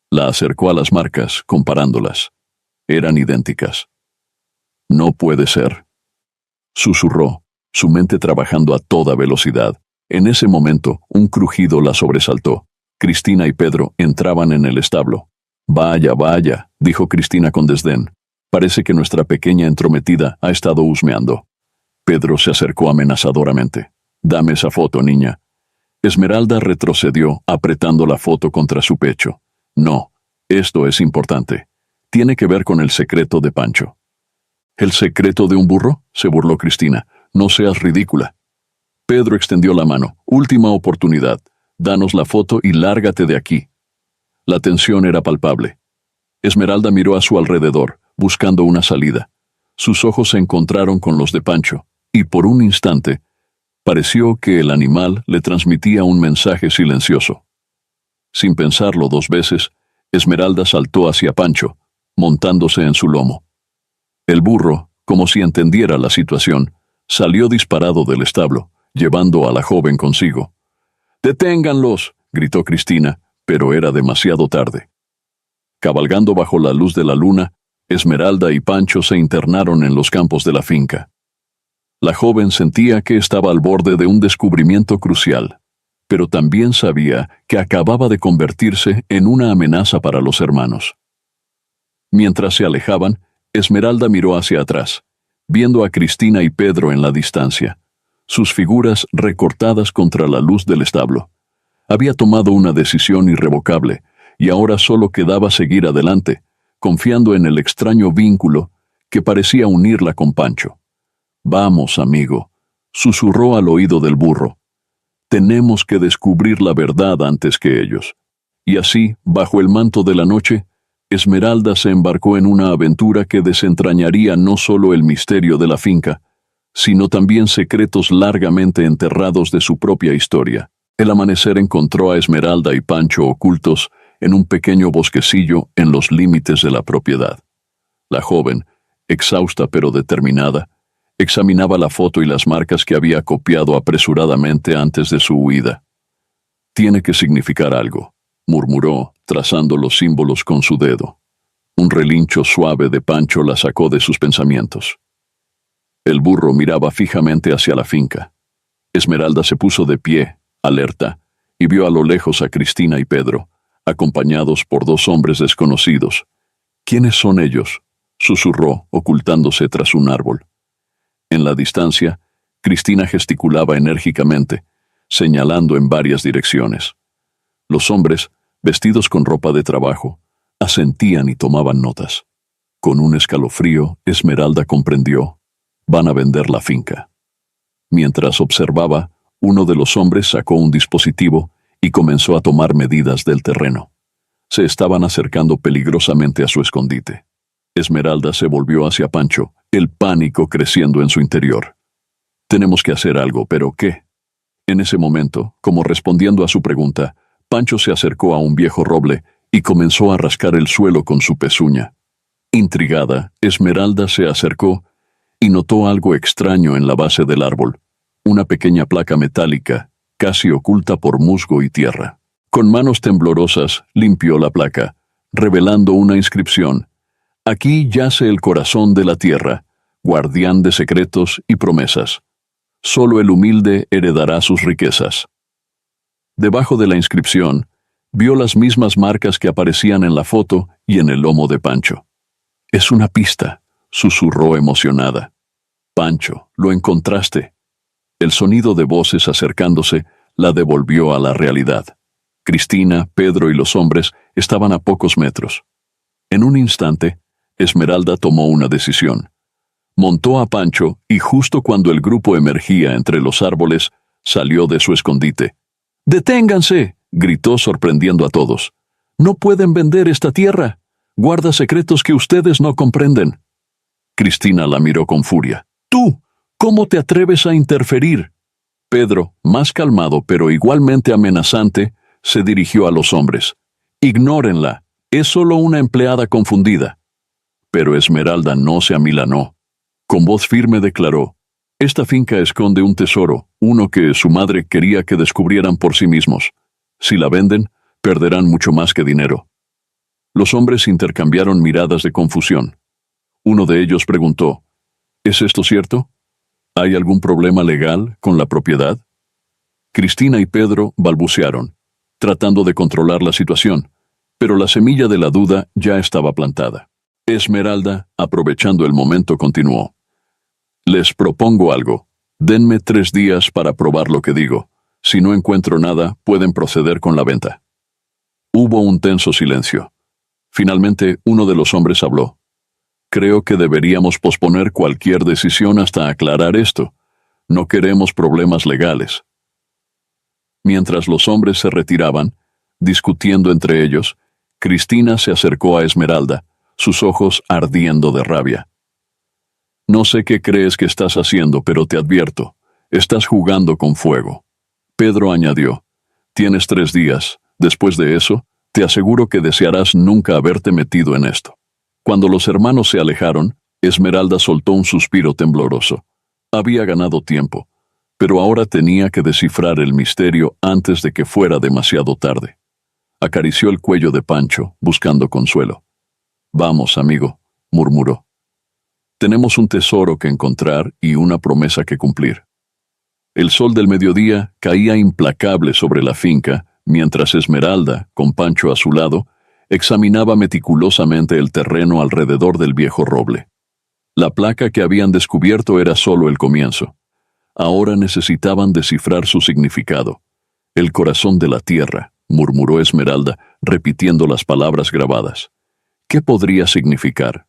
La acercó a las marcas, comparándolas. Eran idénticas. «No puede ser», susurró, su mente trabajando a toda velocidad. En ese momento, un crujido la sobresaltó. Cristina y Pedro entraban en el establo. «Vaya, vaya», dijo Cristina con desdén. «Parece que nuestra pequeña entrometida ha estado husmeando». Pedro se acercó amenazadoramente. «Dame esa foto, niña». Esmeralda retrocedió, apretando la foto contra su pecho. «No, esto es importante. Tiene que ver con el secreto de Pancho». «¿El secreto de un burro?», se burló Cristina. «No seas ridícula». Pedro extendió la mano. «Última oportunidad. Danos la foto y lárgate de aquí». La tensión era palpable. Esmeralda miró a su alrededor, buscando una salida. Sus ojos se encontraron con los de Pancho, y por un instante, pareció que el animal le transmitía un mensaje silencioso. Sin pensarlo 2 veces, Esmeralda saltó hacia Pancho, montándose en su lomo. El burro, como si entendiera la situación, salió disparado del establo, llevando a la joven consigo. «¡Deténganlos!», gritó Cristina, pero era demasiado tarde. Cabalgando bajo la luz de la luna, Esmeralda y Pancho se internaron en los campos de la finca. La joven sentía que estaba al borde de un descubrimiento crucial, pero también sabía que acababa de convertirse en una amenaza para los hermanos. Mientras se alejaban, Esmeralda miró hacia atrás, viendo a Cristina y Pedro en la distancia, sus figuras recortadas contra la luz del establo. Había tomado una decisión irrevocable, y ahora solo quedaba seguir adelante, confiando en el extraño vínculo que parecía unirla con Pancho. «Vamos, amigo», susurró al oído del burro. «Tenemos que descubrir la verdad antes que ellos». Y así, bajo el manto de la noche, Esmeralda se embarcó en una aventura que desentrañaría no solo el misterio de la finca, sino también secretos largamente enterrados de su propia historia. El amanecer encontró a Esmeralda y Pancho ocultos en un pequeño bosquecillo en los límites de la propiedad. La joven, exhausta pero determinada, examinaba la foto y las marcas que había copiado apresuradamente antes de su huida. «Tiene que significar algo», murmuró, trazando los símbolos con su dedo. Un relincho suave de Pancho la sacó de sus pensamientos. El burro miraba fijamente hacia la finca. Esmeralda se puso de pie, alerta, y vio a lo lejos a Cristina y Pedro, acompañados por 2 hombres desconocidos. «¿Quiénes son ellos?», susurró, ocultándose tras un árbol. En la distancia, Cristina gesticulaba enérgicamente, señalando en varias direcciones. Los hombres, vestidos con ropa de trabajo, asentían y tomaban notas. Con un escalofrío, Esmeralda comprendió: van a vender la finca. Mientras observaba, uno de los hombres sacó un dispositivo y comenzó a tomar medidas del terreno. Se estaban acercando peligrosamente a su escondite. Esmeralda se volvió hacia Pancho, el pánico creciendo en su interior. «Tenemos que hacer algo, ¿pero qué?». En ese momento, como respondiendo a su pregunta, Pancho se acercó a un viejo roble y comenzó a rascar el suelo con su pezuña. Intrigada, Esmeralda se acercó y notó algo extraño en la base del árbol, una pequeña placa metálica, casi oculta por musgo y tierra. Con manos temblorosas limpió la placa, revelando una inscripción: «Aquí yace el corazón de la tierra, guardián de secretos y promesas. Solo el humilde heredará sus riquezas». Debajo de la inscripción, vio las mismas marcas que aparecían en la foto y en el lomo de Pancho. «Es una pista», susurró emocionada. «Pancho, lo encontraste». El sonido de voces acercándose la devolvió a la realidad. Cristina, Pedro y los hombres estaban a pocos metros. En un instante, Esmeralda tomó una decisión. Montó a Pancho y justo cuando el grupo emergía entre los árboles, salió de su escondite. «¡Deténganse!», gritó sorprendiendo a todos. «No pueden vender esta tierra. Guarda secretos que ustedes no comprenden». Cristina la miró con furia. «¡Tú! ¿Cómo te atreves a interferir?». Pedro, más calmado pero igualmente amenazante, se dirigió a los hombres. «Ignórenla. Es solo una empleada confundida». Pero Esmeralda no se amilanó. Con voz firme declaró: «Esta finca esconde un tesoro, uno que su madre quería que descubrieran por sí mismos. Si la venden, perderán mucho más que dinero». Los hombres intercambiaron miradas de confusión. Uno de ellos preguntó: «¿Es esto cierto? ¿Hay algún problema legal con la propiedad?». Cristina y Pedro balbucearon, tratando de controlar la situación, pero la semilla de la duda ya estaba plantada. Esmeralda, aprovechando el momento, continuó: «Les propongo algo. Denme 3 días para probar lo que digo. Si no encuentro nada, pueden proceder con la venta». Hubo un tenso silencio. Finalmente, uno de los hombres habló: «Creo que deberíamos posponer cualquier decisión hasta aclarar esto. No queremos problemas legales». Mientras los hombres se retiraban, discutiendo entre ellos, Cristina se acercó a Esmeralda, sus ojos ardiendo de rabia. «No sé qué crees que estás haciendo, pero te advierto, estás jugando con fuego». Pedro añadió: «Tienes 3 días. Después de eso, te aseguro que desearás nunca haberte metido en esto». Cuando los hermanos se alejaron, Esmeralda soltó un suspiro tembloroso. Había ganado tiempo, pero ahora tenía que descifrar el misterio antes de que fuera demasiado tarde. Acarició el cuello de Pancho, buscando consuelo. «Vamos, amigo», murmuró. «Tenemos un tesoro que encontrar y una promesa que cumplir». El sol del mediodía caía implacable sobre la finca, mientras Esmeralda, con Pancho a su lado, examinaba meticulosamente el terreno alrededor del viejo roble. La placa que habían descubierto era solo el comienzo. Ahora necesitaban descifrar su significado. «El corazón de la tierra», murmuró Esmeralda, repitiendo las palabras grabadas. ¿Qué podría significar?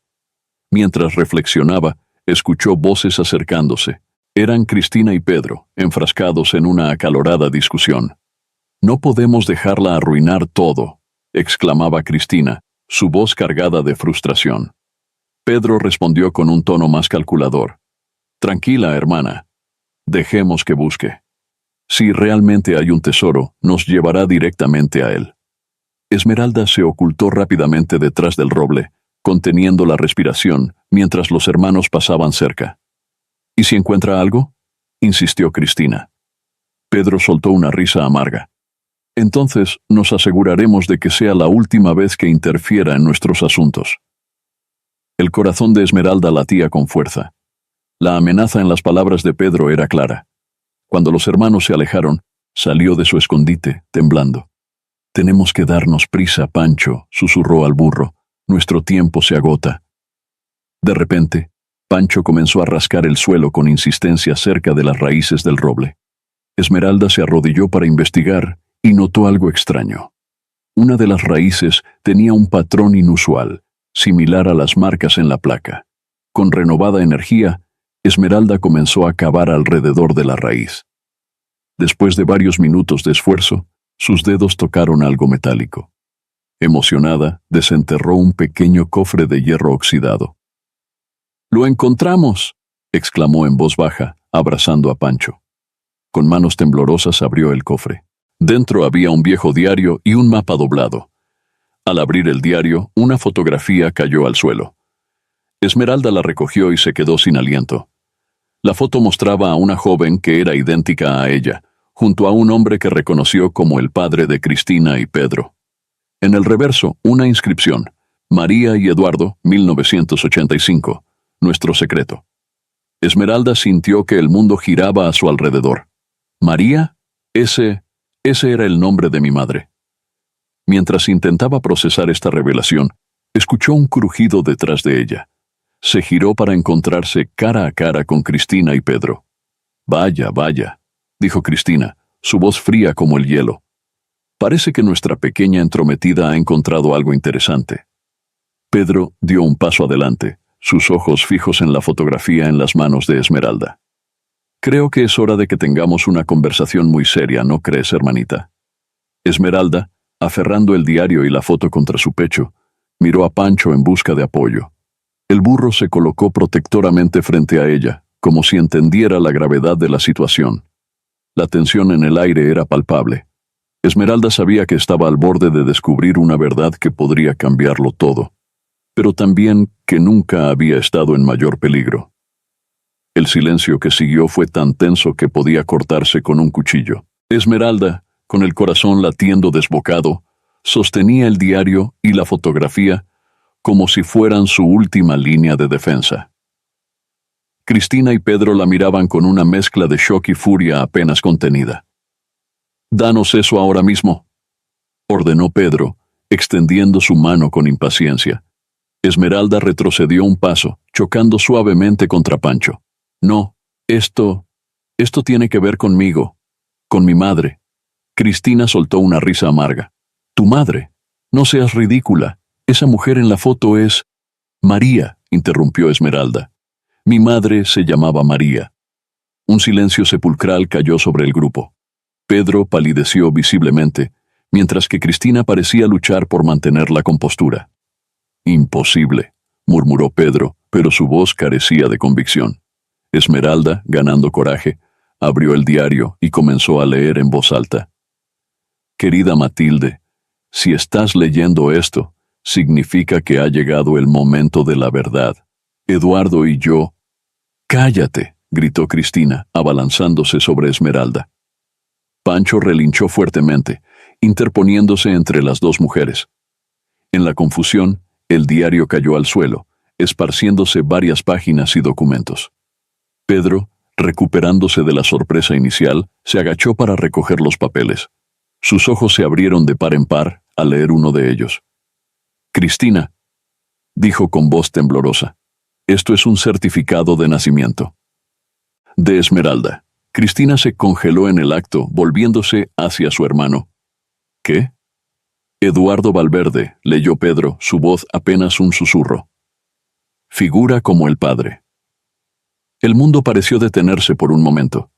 Mientras reflexionaba, escuchó voces acercándose. Eran Cristina y Pedro, enfrascados en una acalorada discusión. «No podemos dejarla arruinar todo», exclamaba Cristina, su voz cargada de frustración. Pedro respondió con un tono más calculador: «Tranquila, hermana. Dejemos que busque. Si realmente hay un tesoro, nos llevará directamente a él». Esmeralda se ocultó rápidamente detrás del roble, conteniendo la respiración, mientras los hermanos pasaban cerca. «¿Y si encuentra algo?», insistió Cristina. Pedro soltó una risa amarga. «Entonces nos aseguraremos de que sea la última vez que interfiera en nuestros asuntos». El corazón de Esmeralda latía con fuerza. La amenaza en las palabras de Pedro era clara. Cuando los hermanos se alejaron, salió de su escondite, temblando. «Tenemos que darnos prisa, Pancho», susurró al burro. «Nuestro tiempo se agota». De repente, Pancho comenzó a rascar el suelo con insistencia cerca de las raíces del roble. Esmeralda se arrodilló para investigar y notó algo extraño. Una de las raíces tenía un patrón inusual, similar a las marcas en la placa. Con renovada energía, Esmeralda comenzó a cavar alrededor de la raíz. Después de varios minutos de esfuerzo, sus dedos tocaron algo metálico. Emocionada, desenterró un pequeño cofre de hierro oxidado. «¡Lo encontramos!», exclamó en voz baja, abrazando a Pancho. Con manos temblorosas abrió el cofre. Dentro había un viejo diario y un mapa doblado. Al abrir el diario, una fotografía cayó al suelo. Esmeralda la recogió y se quedó sin aliento. La foto mostraba a una joven que era idéntica a ella, junto a un hombre que reconoció como el padre de Cristina y Pedro. En el reverso, una inscripción: María y Eduardo, 1985, nuestro secreto. Esmeralda sintió que el mundo giraba a su alrededor. ¿María? Ese era el nombre de mi madre. Mientras intentaba procesar esta revelación, escuchó un crujido detrás de ella. Se giró para encontrarse cara a cara con Cristina y Pedro. «Vaya, vaya», dijo Cristina, su voz fría como el hielo. «Parece que nuestra pequeña entrometida ha encontrado algo interesante». Pedro dio un paso adelante, sus ojos fijos en la fotografía en las manos de Esmeralda. «Creo que es hora de que tengamos una conversación muy seria, ¿no crees, hermanita?» Esmeralda, aferrando el diario y la foto contra su pecho, miró a Pancho en busca de apoyo. El burro se colocó protectoramente frente a ella, como si entendiera la gravedad de la situación. La tensión en el aire era palpable. Esmeralda sabía que estaba al borde de descubrir una verdad que podría cambiarlo todo, pero también que nunca había estado en mayor peligro. El silencio que siguió fue tan tenso que podía cortarse con un cuchillo. Esmeralda, con el corazón latiendo desbocado, sostenía el diario y la fotografía como si fueran su última línea de defensa. Cristina y Pedro la miraban con una mezcla de shock y furia apenas contenida. «Danos eso ahora mismo», ordenó Pedro, extendiendo su mano con impaciencia. Esmeralda retrocedió un paso, chocando suavemente contra Pancho. «No, esto tiene que ver conmigo, con mi madre». Cristina soltó una risa amarga. «¿Tu madre? No seas ridícula. Esa mujer en la foto es...» «María», interrumpió Esmeralda. «Mi madre se llamaba María». Un silencio sepulcral cayó sobre el grupo. Pedro palideció visiblemente, mientras que Cristina parecía luchar por mantener la compostura. «Imposible», murmuró Pedro, pero su voz carecía de convicción. Esmeralda, ganando coraje, abrió el diario y comenzó a leer en voz alta. «Querida Matilde, si estás leyendo esto, significa que ha llegado el momento de la verdad. Eduardo y yo...» «¡Cállate!», gritó Cristina, abalanzándose sobre Esmeralda. Pancho relinchó fuertemente, interponiéndose entre las dos mujeres. En la confusión, el diario cayó al suelo, esparciéndose varias páginas y documentos. Pedro, recuperándose de la sorpresa inicial, se agachó para recoger los papeles. Sus ojos se abrieron de par en par al leer uno de ellos. «Cristina», dijo con voz temblorosa, «esto es un certificado de nacimiento». De Esmeralda. Cristina se congeló en el acto, volviéndose hacia su hermano. «¿Qué?» «Eduardo Valverde», leyó Pedro, su voz apenas un susurro. «Figura como el padre». El mundo pareció detenerse por un momento.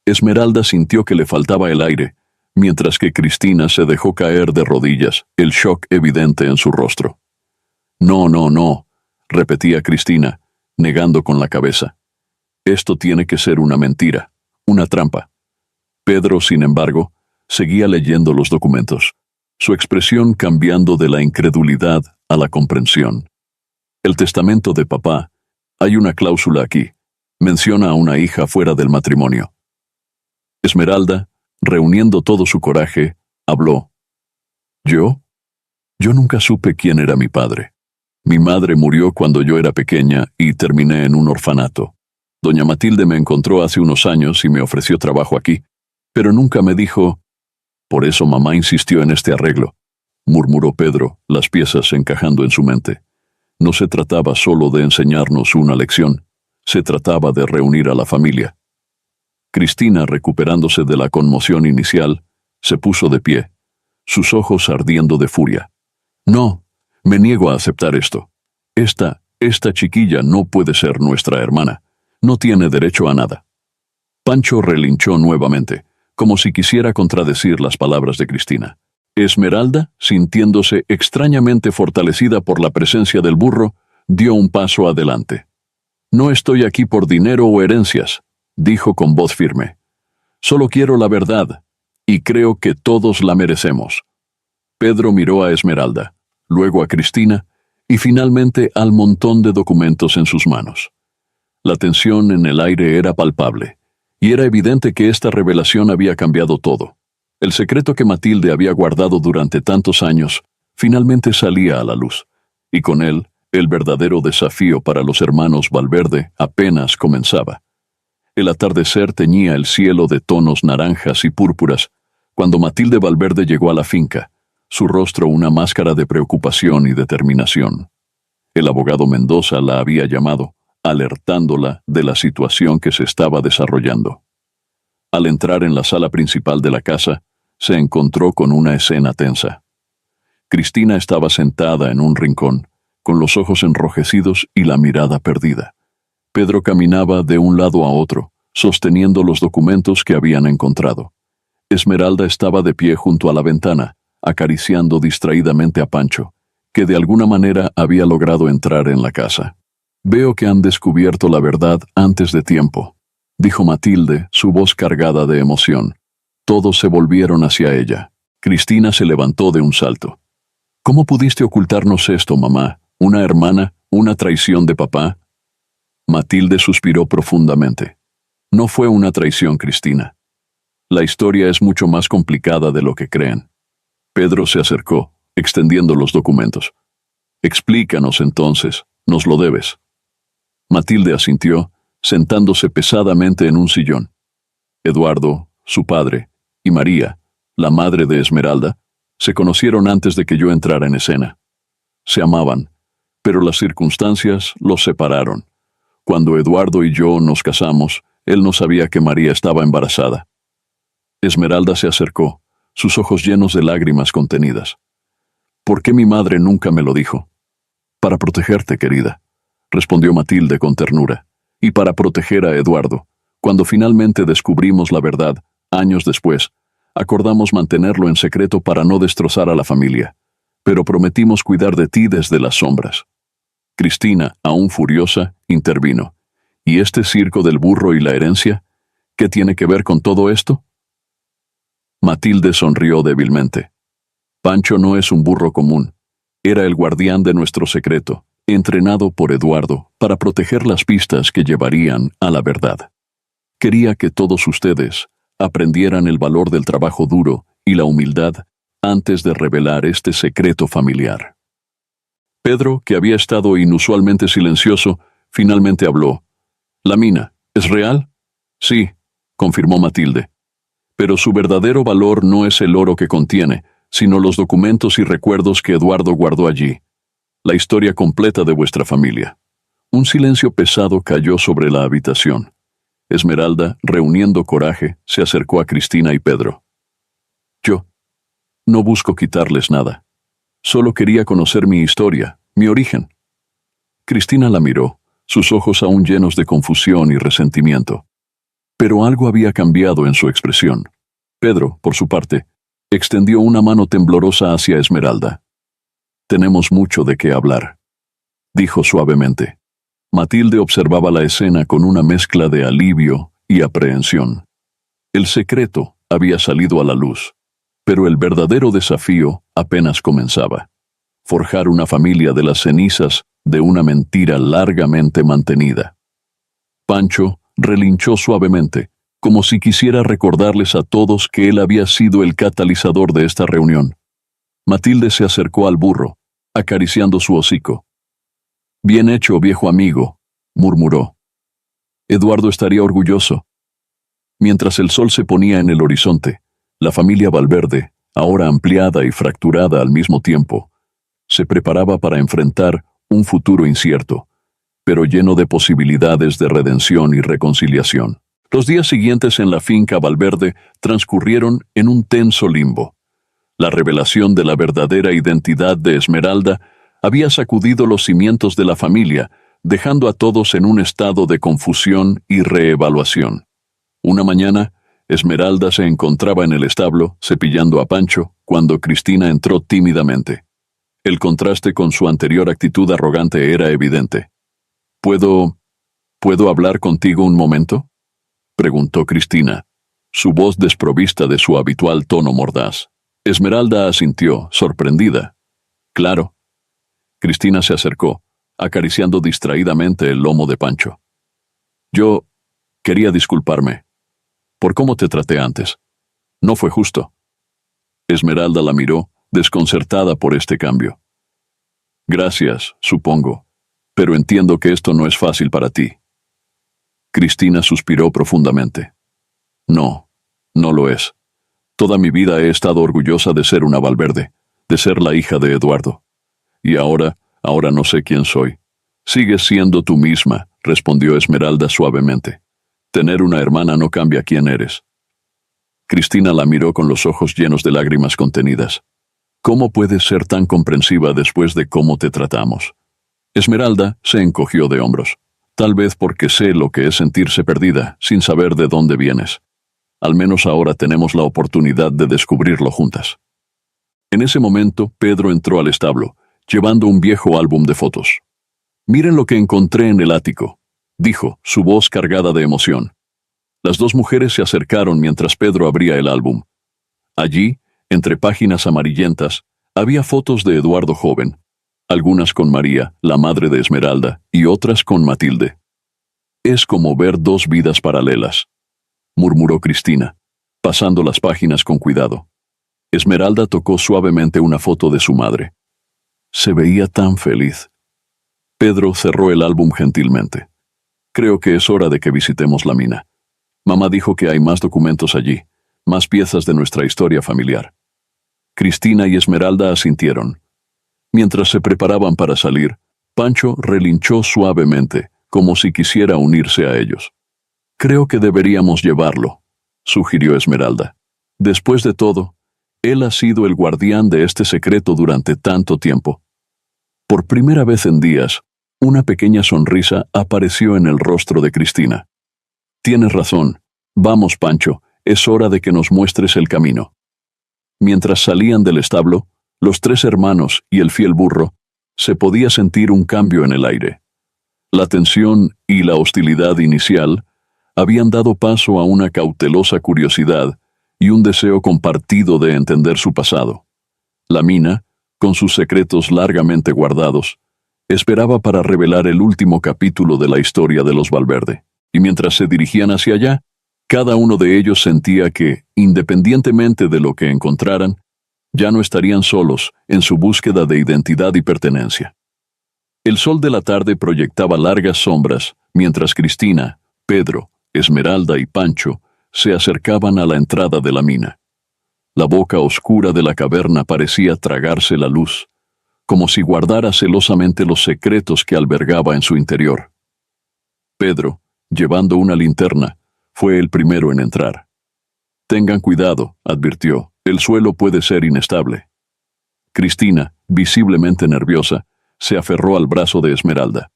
Esmeralda sintió que le faltaba el aire, mientras que Cristina se dejó caer de rodillas, el shock evidente en su rostro. «No, no, no», repetía Cristina, negando con la cabeza. «Esto tiene que ser una mentira, una trampa». Pedro, sin embargo, seguía leyendo los documentos, su expresión cambiando de la incredulidad a la comprensión. «El testamento de papá. Hay una cláusula aquí. Menciona a una hija fuera del matrimonio». Esmeralda, reuniendo todo su coraje, habló. «¿Yo? Yo nunca supe quién era mi padre. Mi madre murió cuando yo era pequeña y terminé en un orfanato. Doña Matilde me encontró hace unos años y me ofreció trabajo aquí, pero nunca me dijo... Por eso mamá insistió en este arreglo», murmuró Pedro, las piezas encajando en su mente. No se trataba solo de enseñarnos una lección, se trataba de reunir a la familia. Cristina, recuperándose de la conmoción inicial, se puso de pie, sus ojos ardiendo de furia. «No, me niego a aceptar esto. Esta chiquilla no puede ser nuestra hermana. No tiene derecho a nada». Pancho relinchó nuevamente, como si quisiera contradecir las palabras de Cristina. Esmeralda, sintiéndose extrañamente fortalecida por la presencia del burro, dio un paso adelante. «No estoy aquí por dinero o herencias», dijo con voz firme. «Solo quiero la verdad, y creo que todos la merecemos». Pedro miró a Esmeralda, luego a Cristina, y finalmente al montón de documentos en sus manos. La tensión en el aire era palpable, y era evidente que esta revelación había cambiado todo. El secreto que Matilde había guardado durante tantos años finalmente salía a la luz, y con él, el verdadero desafío para los hermanos Valverde apenas comenzaba. El atardecer teñía el cielo de tonos naranjas y púrpuras cuando Matilde Valverde llegó a la finca, su rostro una máscara de preocupación y determinación. El abogado Mendoza la había llamado, alertándola de la situación que se estaba desarrollando. Al entrar en la sala principal de la casa, se encontró con una escena tensa. Cristina estaba sentada en un rincón, con los ojos enrojecidos y la mirada perdida. Pedro caminaba de un lado a otro, sosteniendo los documentos que habían encontrado. Esmeralda estaba de pie junto a la ventana, acariciando distraídamente a Pancho, que de alguna manera había logrado entrar en la casa. «Veo que han descubierto la verdad antes de tiempo», dijo Matilde, su voz cargada de emoción. Todos se volvieron hacia ella. Cristina se levantó de un salto. «¿Cómo pudiste ocultarnos esto, mamá? ¿Una hermana? ¿Una traición de papá?» Matilde suspiró profundamente. «No fue una traición, Cristina. La historia es mucho más complicada de lo que creen». Pedro se acercó, extendiendo los documentos. «Explícanos entonces, nos lo debes». Matilde asintió, sentándose pesadamente en un sillón. Eduardo, su padre, y María, la madre de Esmeralda, se conocieron antes de que yo entrara en escena. Se amaban, pero las circunstancias los separaron. Cuando Eduardo y yo nos casamos, él no sabía que María estaba embarazada. Esmeralda se acercó, sus ojos llenos de lágrimas contenidas. «¿Por qué mi madre nunca me lo dijo?» «Para protegerte, querida», respondió Matilde con ternura, «y para proteger a Eduardo. Cuando finalmente descubrimos la verdad, años después, acordamos mantenerlo en secreto para no destrozar a la familia, pero prometimos cuidar de ti desde las sombras». Cristina, aún furiosa, intervino. «¿Y este circo del burro y la herencia? ¿Qué tiene que ver con todo esto?» Matilde sonrió débilmente. «Pancho no es un burro común. Era el guardián de nuestro secreto, entrenado por Eduardo para proteger las pistas que llevarían a la verdad. Quería que todos ustedes aprendieran el valor del trabajo duro y la humildad antes de revelar este secreto familiar». Pedro, que había estado inusualmente silencioso, finalmente habló. «¿La mina es real?» «Sí», confirmó Matilde. «Pero su verdadero valor no es el oro que contiene, sino los documentos y recuerdos que Eduardo guardó allí. La historia completa de vuestra familia». Un silencio pesado cayó sobre la habitación. Esmeralda, reuniendo coraje, se acercó a Cristina y Pedro. «Yo no busco quitarles nada. Solo quería conocer mi historia, mi origen». Cristina la miró, sus ojos aún llenos de confusión y resentimiento. Pero algo había cambiado en su expresión. Pedro, por su parte, extendió una mano temblorosa hacia Esmeralda. «Tenemos mucho de qué hablar», dijo suavemente. Matilde observaba la escena con una mezcla de alivio y aprehensión. El secreto había salido a la luz, pero el verdadero desafío apenas comenzaba. Forjar una familia de las cenizas de una mentira largamente mantenida. Pancho relinchó suavemente, como si quisiera recordarles a todos que él había sido el catalizador de esta reunión. Matilde se acercó al burro, acariciando su hocico. «Bien hecho, viejo amigo», murmuró. «Eduardo estaría orgulloso». Mientras el sol se ponía en el horizonte, la familia Valverde, ahora ampliada y fracturada al mismo tiempo, se preparaba para enfrentar un futuro incierto, pero lleno de posibilidades de redención y reconciliación. Los días siguientes en la finca Valverde transcurrieron en un tenso limbo. La revelación de la verdadera identidad de Esmeralda había sacudido los cimientos de la familia, dejando a todos en un estado de confusión y reevaluación. Una mañana, Esmeralda se encontraba en el establo, cepillando a Pancho, cuando Cristina entró tímidamente. El contraste con su anterior actitud arrogante era evidente. ¿Puedo hablar contigo un momento?», preguntó Cristina, su voz desprovista de su habitual tono mordaz. Esmeralda asintió, sorprendida. «Claro». Cristina se acercó, acariciando distraídamente el lomo de Pancho. Yo quería disculparme por cómo te traté antes. No fue justo. Esmeralda la miró, desconcertada por este cambio. Gracias, supongo, pero entiendo que esto no es fácil para ti. Cristina suspiró profundamente. No, no lo es. Toda mi vida he estado orgullosa de ser una Valverde, de ser la hija de Eduardo. Y ahora no sé quién soy. Sigues siendo tú misma, respondió Esmeralda suavemente. Tener una hermana no cambia quién eres. Cristina la miró con los ojos llenos de lágrimas contenidas. ¿Cómo puedes ser tan comprensiva después de cómo te tratamos? Esmeralda se encogió de hombros. Tal vez porque sé lo que es sentirse perdida, sin saber de dónde vienes. Al menos ahora tenemos la oportunidad de descubrirlo juntas. En ese momento, Pedro entró al establo, llevando un viejo álbum de fotos. Miren lo que encontré en el ático, dijo, su voz cargada de emoción. Las dos mujeres se acercaron mientras Pedro abría el álbum. Allí, entre páginas amarillentas, había fotos de Eduardo joven, algunas con María, la madre de Esmeralda, y otras con Matilde. Es como ver dos vidas paralelas, murmuró Cristina, pasando las páginas con cuidado. Esmeralda tocó suavemente una foto de su madre. Se veía tan feliz. Pedro cerró el álbum gentilmente. Creo que es hora de que visitemos la mina. Mamá dijo que hay más documentos allí, más piezas de nuestra historia familiar. Cristina y Esmeralda asintieron. Mientras se preparaban para salir, Pancho relinchó suavemente, como si quisiera unirse a ellos. Creo que deberíamos llevarlo, sugirió Esmeralda. Después de todo, él ha sido el guardián de este secreto durante tanto tiempo. Por primera vez en días, una pequeña sonrisa apareció en el rostro de Cristina. Tienes razón. Vamos, Pancho, es hora de que nos muestres el camino. Mientras salían del establo, los tres hermanos y el fiel burro, se podía sentir un cambio en el aire. La tensión y la hostilidad inicial habían dado paso a una cautelosa curiosidad y un deseo compartido de entender su pasado. La mina, con sus secretos largamente guardados, esperaba para revelar el último capítulo de la historia de los Valverde, y mientras se dirigían hacia allá, cada uno de ellos sentía que, independientemente de lo que encontraran, ya no estarían solos en su búsqueda de identidad y pertenencia. El sol de la tarde proyectaba largas sombras, mientras Cristina, Pedro, Esmeralda y Pancho se acercaban a la entrada de la mina. La boca oscura de la caverna parecía tragarse la luz, como si guardara celosamente los secretos que albergaba en su interior. Pedro, llevando una linterna, fue el primero en entrar. Tengan cuidado, advirtió, el suelo puede ser inestable. Cristina, visiblemente nerviosa, se aferró al brazo de Esmeralda.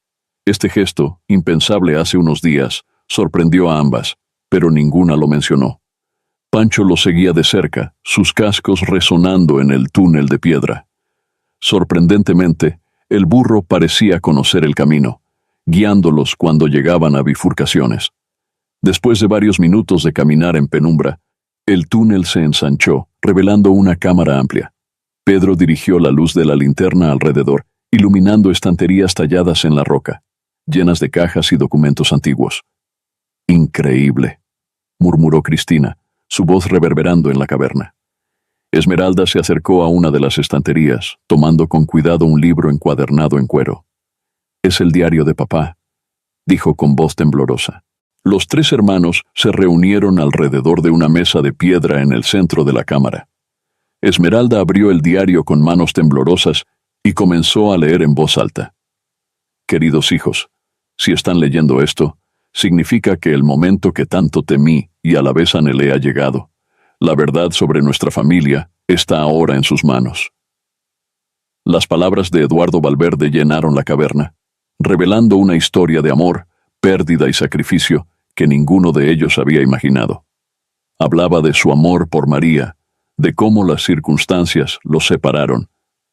Este gesto, impensable hace unos días, sorprendió a ambas, pero ninguna lo mencionó. Pancho lo seguía de cerca, sus cascos resonando en el túnel de piedra. Sorprendentemente, el burro parecía conocer el camino, guiándolos cuando llegaban a bifurcaciones. Después de varios minutos de caminar en penumbra, el túnel se ensanchó, revelando una cámara amplia. Pedro dirigió la luz de la linterna alrededor, iluminando estanterías talladas en la roca, llenas de cajas y documentos antiguos. Increíble, murmuró Cristina, su voz reverberando en la caverna. Esmeralda se acercó a una de las estanterías, tomando con cuidado un libro encuadernado en cuero. «Es el diario de papá», dijo con voz temblorosa. Los tres hermanos se reunieron alrededor de una mesa de piedra en el centro de la cámara. Esmeralda abrió el diario con manos temblorosas y comenzó a leer en voz alta. «Queridos hijos, si están leyendo esto, significa que el momento que tanto temí y a la vez anhelé ha llegado. La verdad sobre nuestra familia está ahora en sus manos». Las palabras de Eduardo Valverde llenaron la caverna, revelando una historia de amor, pérdida y sacrificio que ninguno de ellos había imaginado. Hablaba de su amor por María, de cómo las circunstancias los separaron,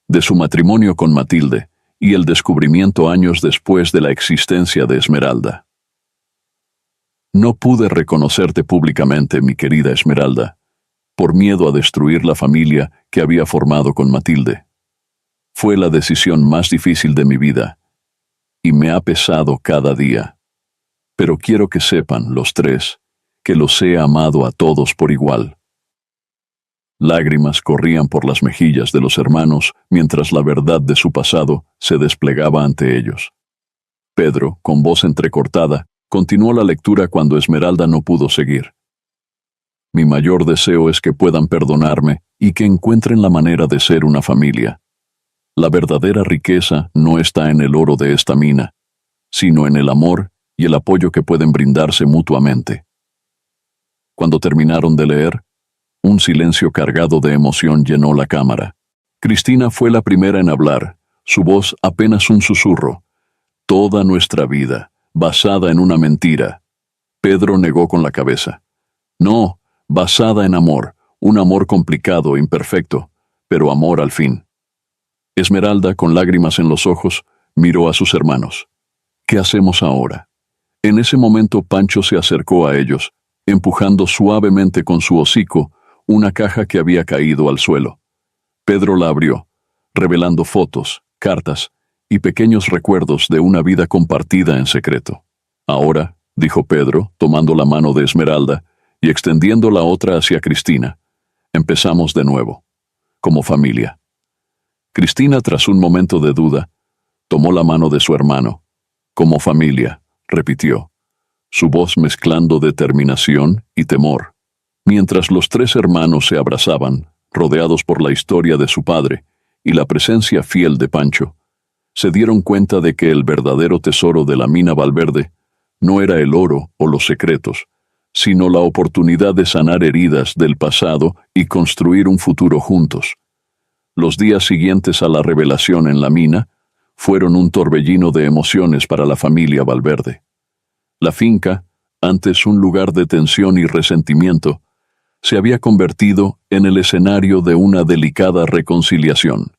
de su matrimonio con Matilde y el descubrimiento años después de la existencia de Esmeralda. «No pude reconocerte públicamente, mi querida Esmeralda, por miedo a destruir la familia que había formado con Matilde. Fue la decisión más difícil de mi vida, y me ha pesado cada día. Pero quiero que sepan, los tres, que los he amado a todos por igual. Lágrimas corrían por las mejillas de los hermanos mientras la verdad de su pasado se desplegaba ante ellos. Pedro, con voz entrecortada, continuó la lectura cuando Esmeralda no pudo seguir. Mi mayor deseo es que puedan perdonarme y que encuentren la manera de ser una familia. La verdadera riqueza no está en el oro de esta mina, sino en el amor y el apoyo que pueden brindarse mutuamente. Cuando terminaron de leer, un silencio cargado de emoción llenó la cámara. Cristina fue la primera en hablar, su voz apenas un susurro. Toda nuestra vida, basada en una mentira. Pedro negó con la cabeza. No, basada en amor, un amor complicado, imperfecto, pero amor al fin. Esmeralda, con lágrimas en los ojos, miró a sus hermanos. ¿Qué hacemos ahora? En ese momento Pancho se acercó a ellos, empujando suavemente con su hocico una caja que había caído al suelo. Pedro la abrió, revelando fotos, cartas y pequeños recuerdos de una vida compartida en secreto. Ahora, dijo Pedro, tomando la mano de Esmeralda y extendiendo la otra hacia Cristina, empezamos de nuevo, como familia. Cristina, tras un momento de duda, tomó la mano de su hermano. Como familia, repitió, su voz mezclando determinación y temor. Mientras los tres hermanos se abrazaban, rodeados por la historia de su padre y la presencia fiel de Pancho, se dieron cuenta de que el verdadero tesoro de la mina Valverde no era el oro o los secretos, sino la oportunidad de sanar heridas del pasado y construir un futuro juntos. Los días siguientes a la revelación en la mina fueron un torbellino de emociones para la familia Valverde. La finca, antes un lugar de tensión y resentimiento, se había convertido en el escenario de una delicada reconciliación.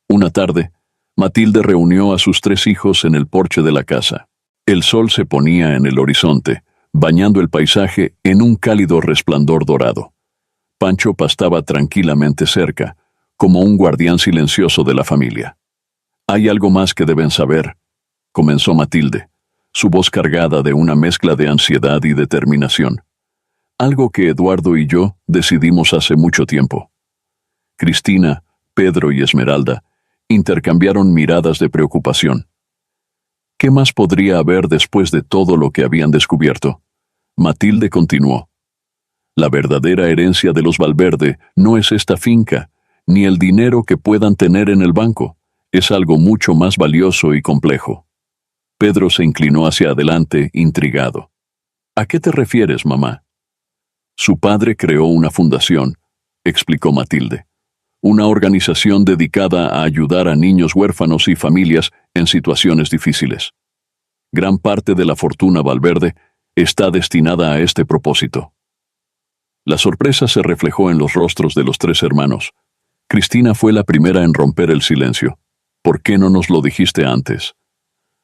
Una tarde, Matilde reunió a sus tres hijos en el porche de la casa. El sol se ponía en el horizonte, bañando el paisaje en un cálido resplandor dorado. Pancho pastaba tranquilamente cerca, como un guardián silencioso de la familia. «Hay algo más que deben saber», comenzó Matilde, su voz cargada de una mezcla de ansiedad y determinación. «Algo que Eduardo y yo decidimos hace mucho tiempo». Cristina, Pedro y Esmeralda intercambiaron miradas de preocupación. ¿Qué más podría haber después de todo lo que habían descubierto? Matilde continuó. La verdadera herencia de los Valverde no es esta finca, ni el dinero que puedan tener en el banco. Es algo mucho más valioso y complejo. Pedro se inclinó hacia adelante, intrigado. ¿A qué te refieres, mamá? Su padre creó una fundación, explicó Matilde. Una organización dedicada a ayudar a niños huérfanos y familias en situaciones difíciles. Gran parte de la fortuna Valverde está destinada a este propósito. La sorpresa se reflejó en los rostros de los tres hermanos. Cristina fue la primera en romper el silencio. ¿Por qué no nos lo dijiste antes?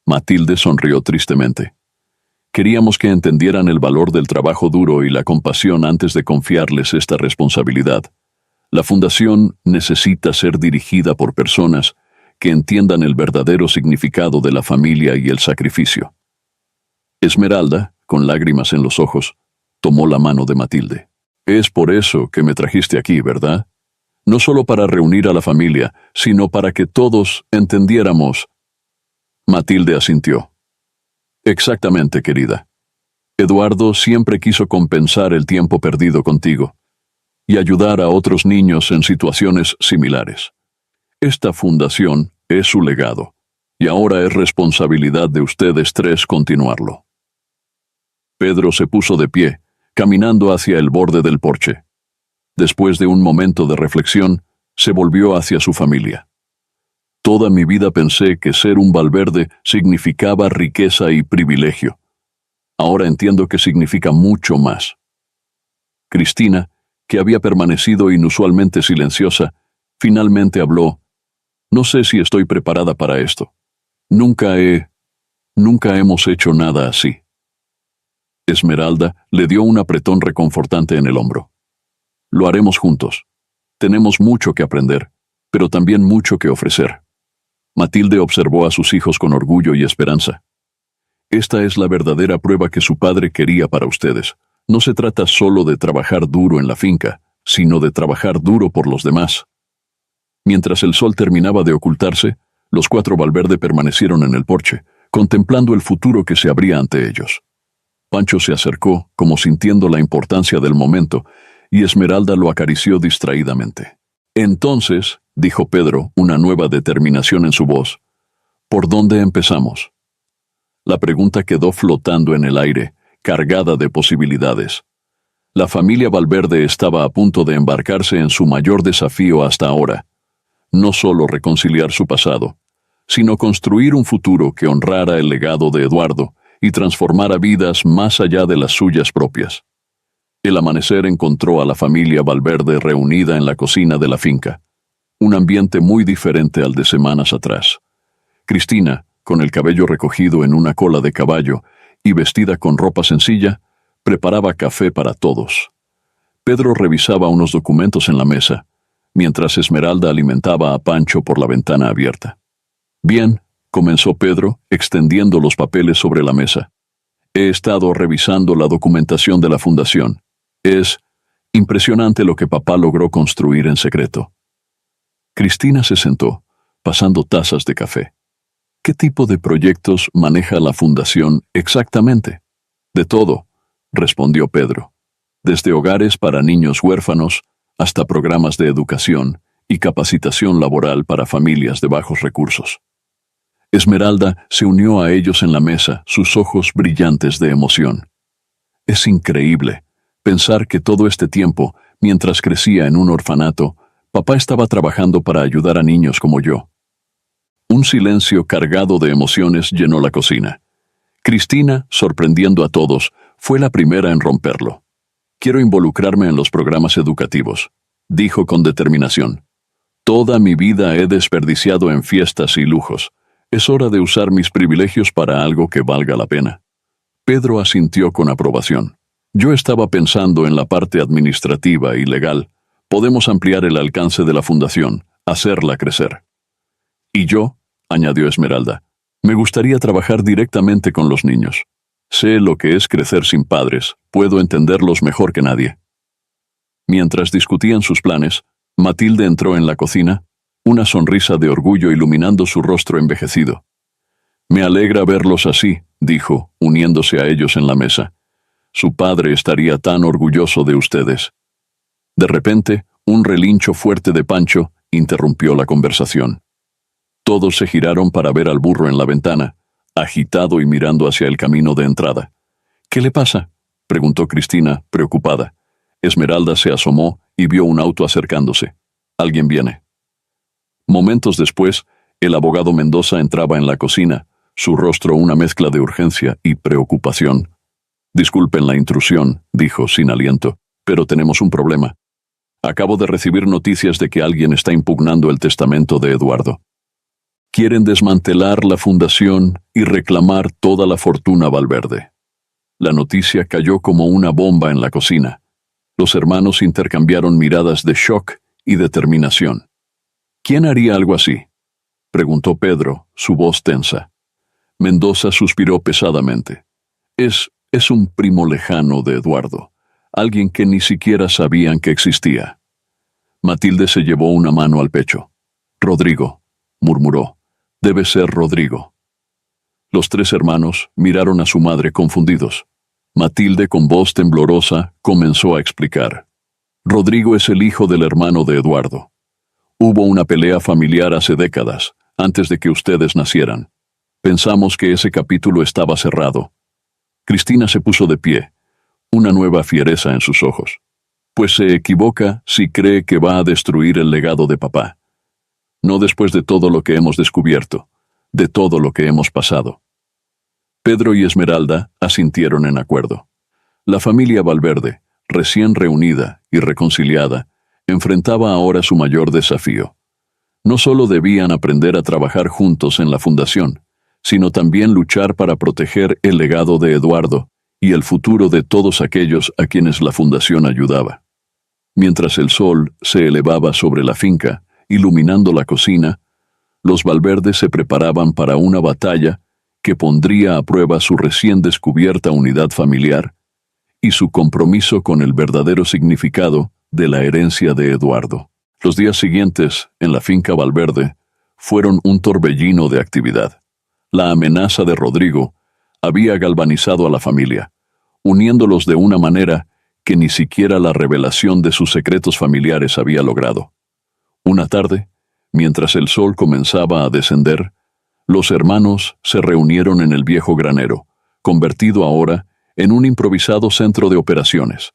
Matilde sonrió tristemente. Queríamos que entendieran el valor del trabajo duro y la compasión antes de confiarles esta responsabilidad. La fundación necesita ser dirigida por personas que entiendan el verdadero significado de la familia y el sacrificio. Esmeralda, con lágrimas en los ojos, tomó la mano de Matilde. Es por eso que me trajiste aquí, ¿verdad? No solo para reunir a la familia, sino para que todos entendiéramos. Matilde asintió. Exactamente, querida. Eduardo siempre quiso compensar el tiempo perdido contigo y ayudar a otros niños en situaciones similares. Esta fundación es su legado, y ahora es responsabilidad de ustedes tres continuarlo. Pedro se puso de pie, caminando hacia el borde del porche. Después de un momento de reflexión, se volvió hacia su familia. Toda mi vida pensé que ser un Valverde significaba riqueza y privilegio. Ahora entiendo que significa mucho más. Cristina, que había permanecido inusualmente silenciosa, finalmente habló. No sé si estoy preparada para esto. Nunca hemos hecho nada así. Esmeralda le dio un apretón reconfortante en el hombro. Lo haremos juntos. Tenemos mucho que aprender, pero también mucho que ofrecer. Matilde observó a sus hijos con orgullo y esperanza. Esta es la verdadera prueba que su padre quería para ustedes. No se trata solo de trabajar duro en la finca, sino de trabajar duro por los demás. Mientras el sol terminaba de ocultarse, los 4 Valverde permanecieron en el porche, contemplando el futuro que se abría ante ellos. Pancho se acercó, como sintiendo la importancia del momento, y Esmeralda lo acarició distraídamente. Entonces, dijo Pedro, una nueva determinación en su voz, ¿por dónde empezamos? La pregunta quedó flotando en el aire, cargada de posibilidades. La familia Valverde estaba a punto de embarcarse en su mayor desafío hasta ahora, no solo reconciliar su pasado, sino construir un futuro que honrara el legado de Eduardo y transformara vidas más allá de las suyas propias. El amanecer encontró a la familia Valverde reunida en la cocina de la finca, un ambiente muy diferente al de semanas atrás. Cristina, con el cabello recogido en una cola de caballo y vestida con ropa sencilla, preparaba café para todos. Pedro revisaba unos documentos en la mesa, mientras Esmeralda alimentaba a Pancho por la ventana abierta. Bien, comenzó Pedro, extendiendo los papeles sobre la mesa. He estado revisando la documentación de la fundación. Es impresionante lo que papá logró construir en secreto. Cristina se sentó, pasando tazas de café. ¿Qué tipo de proyectos maneja la fundación exactamente? De todo, respondió Pedro. Desde hogares para niños huérfanos hasta programas de educación y capacitación laboral para familias de bajos recursos. Esmeralda se unió a ellos en la mesa, sus ojos brillantes de emoción. Es increíble pensar que todo este tiempo, mientras crecía en un orfanato, papá estaba trabajando para ayudar a niños como yo. Un silencio cargado de emociones llenó la cocina. Cristina, sorprendiendo a todos, fue la primera en romperlo. Quiero involucrarme en los programas educativos, dijo con determinación. Toda mi vida he desperdiciado en fiestas y lujos. Es hora de usar mis privilegios para algo que valga la pena. Pedro asintió con aprobación. Yo estaba pensando en la parte administrativa y legal. Podemos ampliar el alcance de la fundación, hacerla crecer. Y yo, añadió Esmeralda, me gustaría trabajar directamente con los niños. Sé lo que es crecer sin padres, puedo entenderlos mejor que nadie. Mientras discutían sus planes, Matilde entró en la cocina, una sonrisa de orgullo iluminando su rostro envejecido. Me alegra verlos así, dijo, uniéndose a ellos en la mesa. Su padre estaría tan orgulloso de ustedes. De repente, un relincho fuerte de Pancho interrumpió la conversación. Todos se giraron para ver al burro en la ventana, agitado y mirando hacia el camino de entrada. ¿Qué le pasa?, preguntó Cristina, preocupada. Esmeralda se asomó y vio un auto acercándose. Alguien viene. Momentos después, el abogado Mendoza entraba en la cocina, su rostro una mezcla de urgencia y preocupación. Disculpen la intrusión, dijo sin aliento, pero tenemos un problema. Acabo de recibir noticias de que alguien está impugnando el testamento de Eduardo. Quieren desmantelar la fundación y reclamar toda la fortuna Valverde. La noticia cayó como una bomba en la cocina. Los hermanos intercambiaron miradas de shock y determinación. ¿Quién haría algo así?, preguntó Pedro, su voz tensa. Mendoza suspiró pesadamente. Es un primo lejano de Eduardo, alguien que ni siquiera sabían que existía. Matilde se llevó una mano al pecho. Rodrigo, murmuró. Debe ser Rodrigo. Los 3 hermanos miraron a su madre confundidos. Matilde, con voz temblorosa, comenzó a explicar. Rodrigo es el hijo del hermano de Eduardo. Hubo una pelea familiar hace décadas, antes de que ustedes nacieran. Pensamos que ese capítulo estaba cerrado. Cristina se puso de pie, una nueva fiereza en sus ojos. Pues se equivoca si cree que va a destruir el legado de papá. No después de todo lo que hemos descubierto, de todo lo que hemos pasado. Pedro y Esmeralda asintieron en acuerdo. La familia Valverde, recién reunida y reconciliada, enfrentaba ahora su mayor desafío. No solo debían aprender a trabajar juntos en la fundación, sino también luchar para proteger el legado de Eduardo y el futuro de todos aquellos a quienes la fundación ayudaba. Mientras el sol se elevaba sobre la finca iluminando la cocina, los Valverde se preparaban para una batalla que pondría a prueba su recién descubierta unidad familiar y su compromiso con el verdadero significado de la herencia de Eduardo. Los días siguientes, en la finca Valverde, fueron un torbellino de actividad. La amenaza de Rodrigo había galvanizado a la familia, uniéndolos de una manera que ni siquiera la revelación de sus secretos familiares había logrado. Una tarde, mientras el sol comenzaba a descender, los hermanos se reunieron en el viejo granero, convertido ahora en un improvisado centro de operaciones.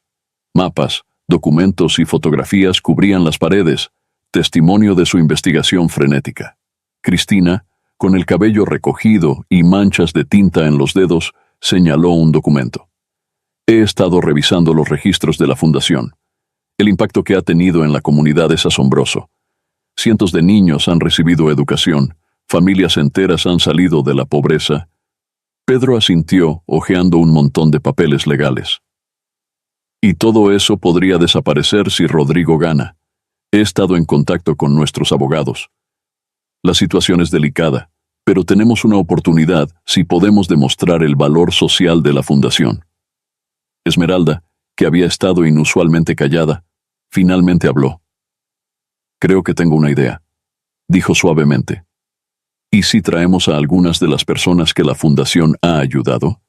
Mapas, documentos y fotografías cubrían las paredes, testimonio de su investigación frenética. Cristina, con el cabello recogido y manchas de tinta en los dedos, señaló un documento. He estado revisando los registros de la fundación. El impacto que ha tenido en la comunidad es asombroso. Cientos de niños han recibido educación, familias enteras han salido de la pobreza. Pedro asintió, hojeando un montón de papeles legales. Y todo eso podría desaparecer si Rodrigo gana. He estado en contacto con nuestros abogados. La situación es delicada, pero tenemos una oportunidad si podemos demostrar el valor social de la fundación. Esmeralda, que había estado inusualmente callada, finalmente habló. Creo que tengo una idea, dijo suavemente. ¿Y si traemos a algunas de las personas que la fundación ha ayudado?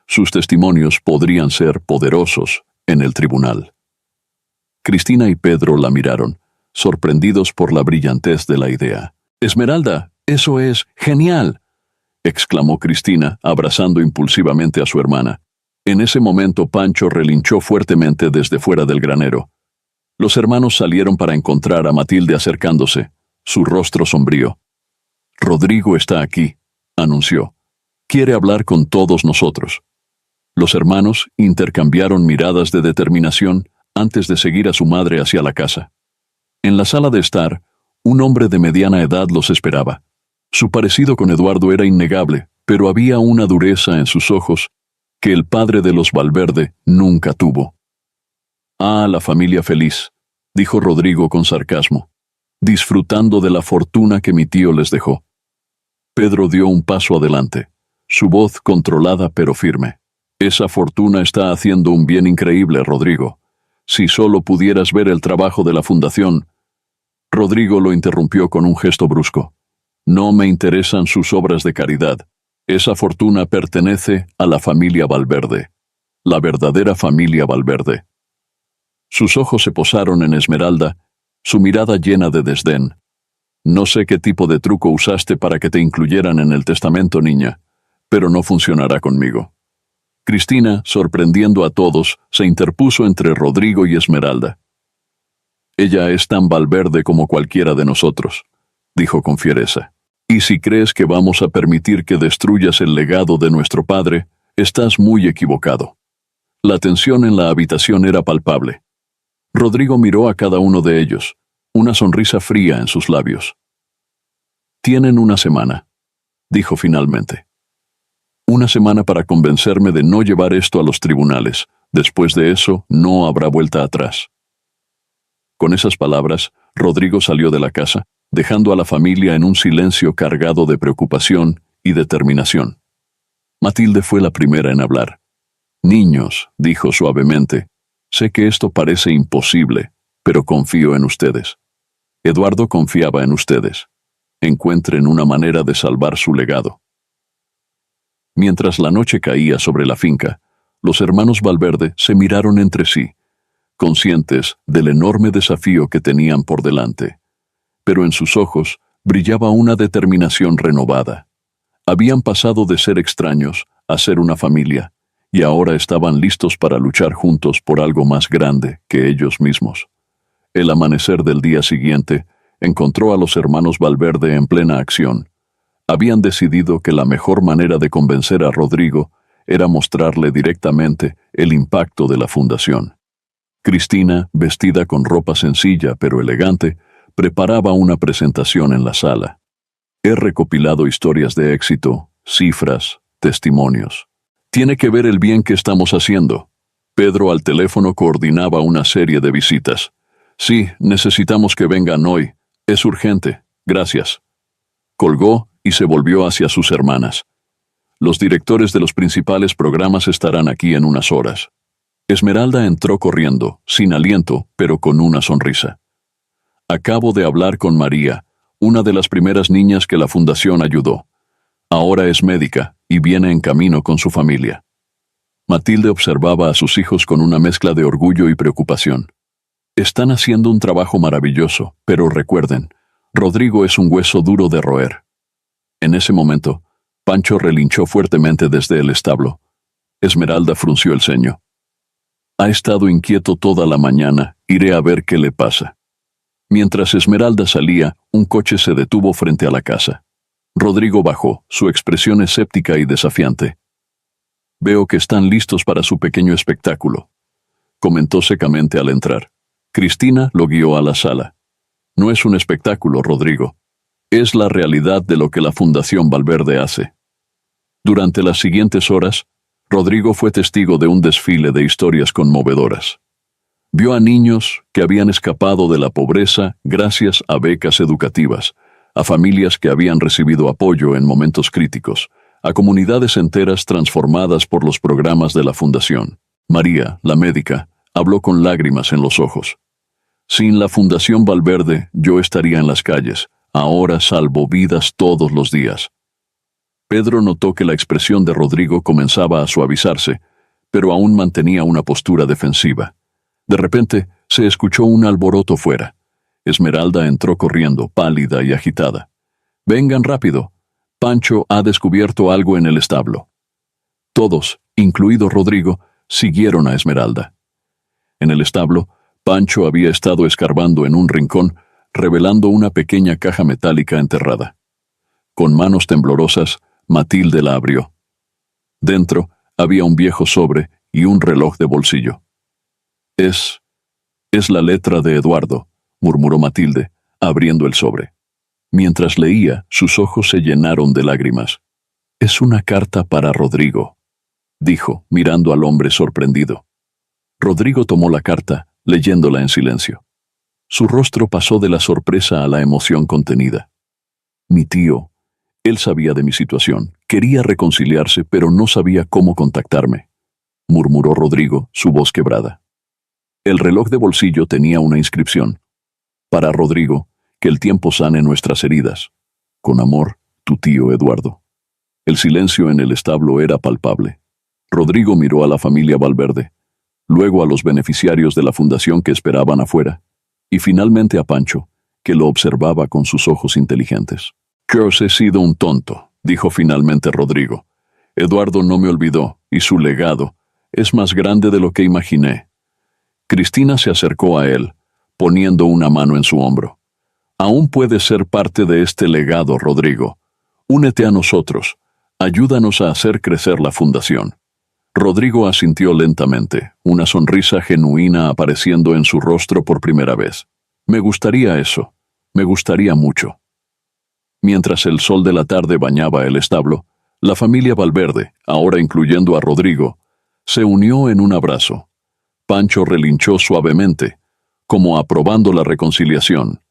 Sus testimonios podrían ser poderosos en el tribunal. Cristina y Pedro la miraron, sorprendidos por la brillantez de la idea. Esmeralda, eso es genial, exclamó Cristina, abrazando impulsivamente a su hermana. En ese momento Pancho relinchó fuertemente desde fuera del granero. Los hermanos salieron para encontrar a Matilde acercándose, su rostro sombrío. Rodrigo está aquí, anunció. Quiere hablar con todos nosotros. Los hermanos intercambiaron miradas de determinación antes de seguir a su madre hacia la casa. En la sala de estar, un hombre de mediana edad los esperaba. Su parecido con Eduardo era innegable, pero había una dureza en sus ojos que el padre de los Valverde nunca tuvo. «Ah, la familia feliz», dijo Rodrigo con sarcasmo, disfrutando de la fortuna que mi tío les dejó. Pedro dio un paso adelante, su voz controlada pero firme. «Esa fortuna está haciendo un bien increíble, Rodrigo. Si solo pudieras ver el trabajo de la fundación». Rodrigo lo interrumpió con un gesto brusco. «No me interesan sus obras de caridad. Esa fortuna pertenece a la familia Valverde, la verdadera familia Valverde». Sus ojos se posaron en Esmeralda, su mirada llena de desdén. «No sé qué tipo de truco usaste para que te incluyeran en el testamento, niña, pero no funcionará conmigo». Cristina, sorprendiendo a todos, se interpuso entre Rodrigo y Esmeralda. «Ella es tan Valverde como cualquiera de nosotros», dijo con fiereza. «Y si crees que vamos a permitir que destruyas el legado de nuestro padre, estás muy equivocado». La tensión en la habitación era palpable. Rodrigo miró a cada uno de ellos, una sonrisa fría en sus labios. «Tienen una semana», dijo finalmente. «Una semana para convencerme de no llevar esto a los tribunales. Después de eso, no habrá vuelta atrás». Con esas palabras, Rodrigo salió de la casa, dejando a la familia en un silencio cargado de preocupación y determinación. Matilde fue la primera en hablar. «Niños», dijo suavemente, «sé que esto parece imposible, pero confío en ustedes. Eduardo confiaba en ustedes. Encuentren una manera de salvar su legado». Mientras la noche caía sobre la finca, los hermanos Valverde se miraron entre sí, conscientes del enorme desafío que tenían por delante. Pero en sus ojos brillaba una determinación renovada. Habían pasado de ser extraños a ser una familia, y ahora estaban listos para luchar juntos por algo más grande que ellos mismos. El amanecer del día siguiente encontró a los hermanos Valverde en plena acción. Habían decidido que la mejor manera de convencer a Rodrigo era mostrarle directamente el impacto de la fundación. Cristina, vestida con ropa sencilla pero elegante, preparaba una presentación en la sala. «He recopilado historias de éxito, cifras, testimonios. Tiene que ver el bien que estamos haciendo». Pedro al teléfono coordinaba una serie de visitas. «Sí, necesitamos que vengan hoy. Es urgente, gracias. Colgó y se volvió hacia sus hermanas. Los directores de los principales programas estarán aquí en unas horas. Esmeralda entró corriendo, sin aliento, pero con una sonrisa. Acabo de hablar con María, una de las primeras niñas que la fundación ayudó. Ahora es médica y viene en camino con su familia. Matilde observaba a sus hijos con una mezcla de orgullo y preocupación. Están haciendo un trabajo maravilloso, pero recuerden, Rodrigo es un hueso duro de roer. En ese momento, Pancho relinchó fuertemente desde el establo. Esmeralda frunció el ceño. Ha estado inquieto toda la mañana, iré a ver qué le pasa. Mientras Esmeralda salía, un coche se detuvo frente a la casa. Rodrigo bajó, su expresión escéptica y desafiante. Veo que están listos para su pequeño espectáculo, comentó secamente al entrar. Cristina lo guió a la sala. No es un espectáculo, Rodrigo. Es la realidad de lo que la Fundación Valverde hace. Durante las siguientes horas, Rodrigo fue testigo de un desfile de historias conmovedoras. Vio a niños que habían escapado de la pobreza gracias a becas educativas, a familias que habían recibido apoyo en momentos críticos, a comunidades enteras transformadas por los programas de la Fundación. María, la médica, habló con lágrimas en los ojos. Sin la Fundación Valverde, yo estaría en las calles. Ahora salvo vidas todos los días. Pedro notó que la expresión de Rodrigo comenzaba a suavizarse, pero aún mantenía una postura defensiva. De repente, se escuchó un alboroto fuera. Esmeralda entró corriendo, pálida y agitada. «Vengan rápido. Pancho ha descubierto algo en el establo». Todos, incluido Rodrigo, siguieron a Esmeralda. En el establo, Pancho había estado escarbando en un rincón, revelando una pequeña caja metálica enterrada. Con manos temblorosas, Matilde la abrió. Dentro había un viejo sobre y un reloj de bolsillo. Es la letra de Eduardo», murmuró Matilde, abriendo el sobre. Mientras leía, sus ojos se llenaron de lágrimas. «Es una carta para Rodrigo», dijo, mirando al hombre sorprendido. Rodrigo tomó la carta, leyéndola en silencio. Su rostro pasó de la sorpresa a la emoción contenida. «Mi tío, él sabía de mi situación, quería reconciliarse, pero no sabía cómo contactarme», murmuró Rodrigo, su voz quebrada. El reloj de bolsillo tenía una inscripción. «Para Rodrigo, que el tiempo sane nuestras heridas. Con amor, tu tío Eduardo». El silencio en el establo era palpable. Rodrigo miró a la familia Valverde, luego a los beneficiarios de la fundación que esperaban afuera, y finalmente a Pancho, que lo observaba con sus ojos inteligentes. «Yo he sido un tonto», dijo finalmente Rodrigo. «Eduardo no me olvidó, y su legado es más grande de lo que imaginé». Cristina se acercó a él, poniendo una mano en su hombro. «Aún puedes ser parte de este legado, Rodrigo. Únete a nosotros. Ayúdanos a hacer crecer la fundación». Rodrigo asintió lentamente, una sonrisa genuina apareciendo en su rostro por primera vez. «Me gustaría eso. Me gustaría mucho». Mientras el sol de la tarde bañaba el establo, la familia Valverde, ahora incluyendo a Rodrigo, se unió en un abrazo. Pancho relinchó suavemente, como aprobando la reconciliación.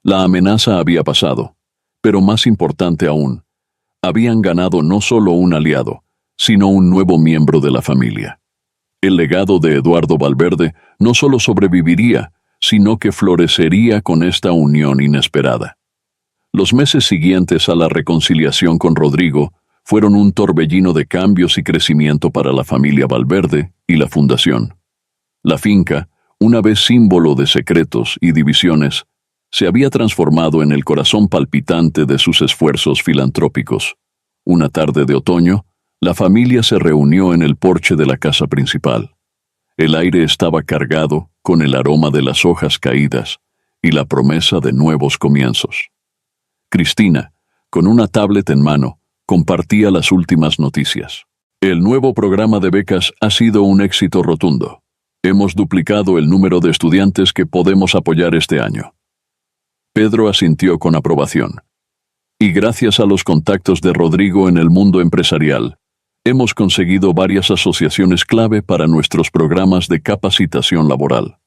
La amenaza había pasado, pero más importante aún, habían ganado no solo un aliado, sino un nuevo miembro de la familia. El legado de Eduardo Valverde no solo sobreviviría, sino que florecería con esta unión inesperada. Los meses siguientes a la reconciliación con Rodrigo fueron un torbellino de cambios y crecimiento para la familia Valverde y la fundación. La finca, una vez símbolo de secretos y divisiones, se había transformado en el corazón palpitante de sus esfuerzos filantrópicos. Una tarde de otoño, la familia se reunió en el porche de la casa principal. El aire estaba cargado con el aroma de las hojas caídas y la promesa de nuevos comienzos. Cristina, con una tablet en mano, compartía las últimas noticias. «El nuevo programa de becas ha sido un éxito rotundo. Hemos duplicado el número de estudiantes que podemos apoyar este año». Pedro asintió con aprobación. «Y gracias a los contactos de Rodrigo en el mundo empresarial, hemos conseguido varias asociaciones clave para nuestros programas de capacitación laboral».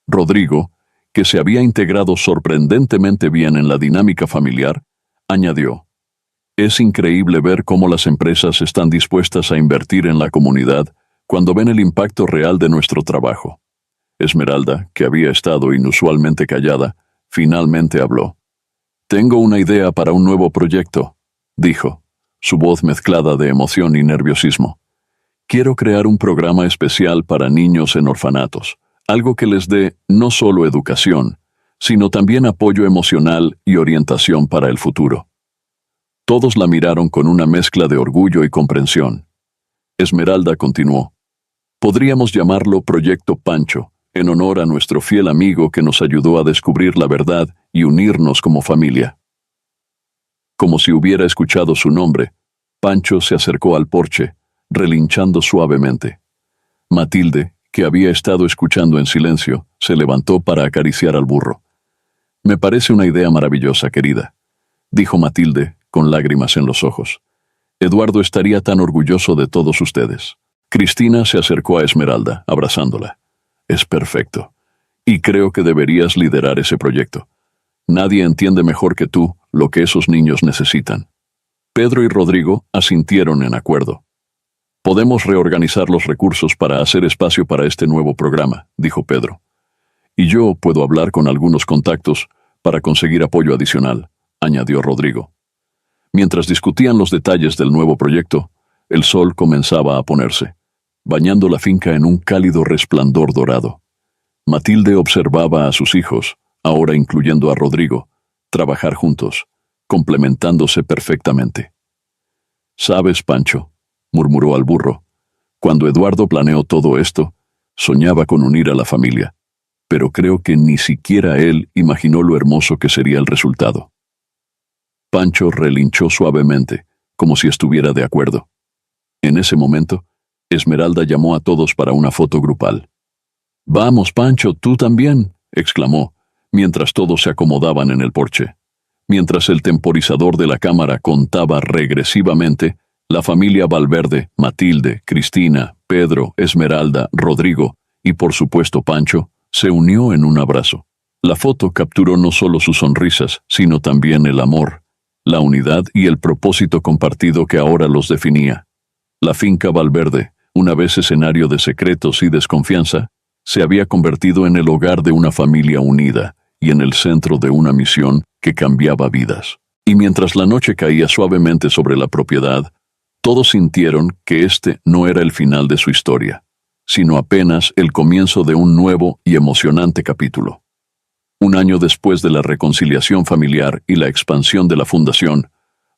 Rodrigo, que se había integrado sorprendentemente bien en la dinámica familiar, añadió: «Es increíble ver cómo las empresas están dispuestas a invertir en la comunidad cuando ven el impacto real de nuestro trabajo». Esmeralda, que había estado inusualmente callada, finalmente habló. «Tengo una idea para un nuevo proyecto», dijo, su voz mezclada de emoción y nerviosismo. «Quiero crear un programa especial para niños en orfanatos, algo que les dé no solo educación, sino también apoyo emocional y orientación para el futuro». Todos la miraron con una mezcla de orgullo y comprensión. Esmeralda continuó: «Podríamos llamarlo Proyecto Pancho, en honor a nuestro fiel amigo que nos ayudó a descubrir la verdad y unirnos como familia». Como si hubiera escuchado su nombre, Pancho se acercó al porche, relinchando suavemente. Matilde, que había estado escuchando en silencio, se levantó para acariciar al burro. «Me parece una idea maravillosa, querida», dijo Matilde, con lágrimas en los ojos. «Eduardo estaría tan orgulloso de todos ustedes». Cristina se acercó a Esmeralda, abrazándola. «Es perfecto. Y creo que deberías liderar ese proyecto. Nadie entiende mejor que tú lo que esos niños necesitan». Pedro y Rodrigo asintieron en acuerdo. «Podemos reorganizar los recursos para hacer espacio para este nuevo programa», dijo Pedro. «Y yo puedo hablar con algunos contactos para conseguir apoyo adicional», añadió Rodrigo. Mientras discutían los detalles del nuevo proyecto, el sol comenzaba a ponerse, bañando la finca en un cálido resplandor dorado. Matilde observaba a sus hijos, ahora incluyendo a Rodrigo, trabajar juntos, complementándose perfectamente. «¿Sabes, Pancho?», murmuró al burro, «cuando Eduardo planeó todo esto, soñaba con unir a la familia, pero creo que ni siquiera él imaginó lo hermoso que sería el resultado». Pancho relinchó suavemente, como si estuviera de acuerdo. En ese momento, Esmeralda llamó a todos para una foto grupal. «Vamos, Pancho, tú también», exclamó, mientras todos se acomodaban en el porche. Mientras el temporizador de la cámara contaba regresivamente, la familia Valverde, Matilde, Cristina, Pedro, Esmeralda, Rodrigo y por supuesto Pancho, se unió en un abrazo. La foto capturó no solo sus sonrisas, sino también el amor, la unidad y el propósito compartido que ahora los definía. La finca Valverde, una vez escenario de secretos y desconfianza, se había convertido en el hogar de una familia unida y en el centro de una misión que cambiaba vidas. Y mientras la noche caía suavemente sobre la propiedad, todos sintieron que este no era el final de su historia, sino apenas el comienzo de un nuevo y emocionante capítulo. Un año después de la reconciliación familiar y la expansión de la fundación,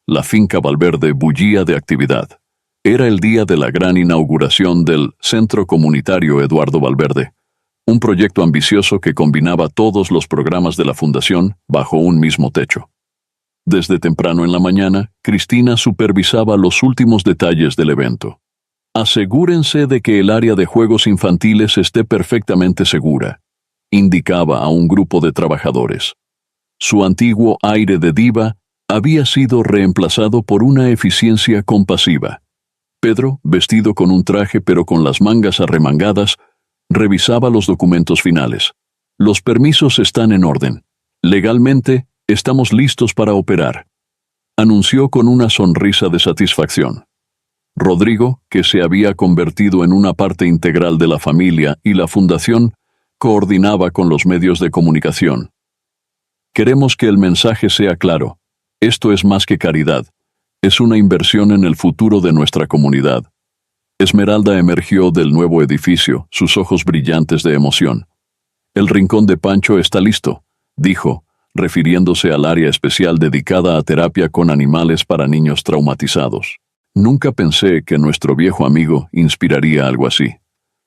la finca Valverde bullía de actividad. Era el día de la gran inauguración del Centro Comunitario Eduardo Valverde, un proyecto ambicioso que combinaba todos los programas de la fundación bajo un mismo techo. Desde temprano en la mañana, Cristina supervisaba los últimos detalles del evento. «Asegúrense de que el área de juegos infantiles esté perfectamente segura», indicaba a un grupo de trabajadores. Su antiguo aire de diva había sido reemplazado por una eficiencia compasiva. Pedro, vestido con un traje pero con las mangas arremangadas, revisaba los documentos finales. «Los permisos están en orden. Legalmente, estamos listos para operar», anunció con una sonrisa de satisfacción. Rodrigo, que se había convertido en una parte integral de la familia y la fundación, coordinaba con los medios de comunicación. «Queremos que el mensaje sea claro. Esto es más que caridad. Es una inversión en el futuro de nuestra comunidad». Esmeralda emergió del nuevo edificio, sus ojos brillantes de emoción. «El rincón de Pancho está listo», dijo, refiriéndose al área especial dedicada a terapia con animales para niños traumatizados. «Nunca pensé que nuestro viejo amigo inspiraría algo así».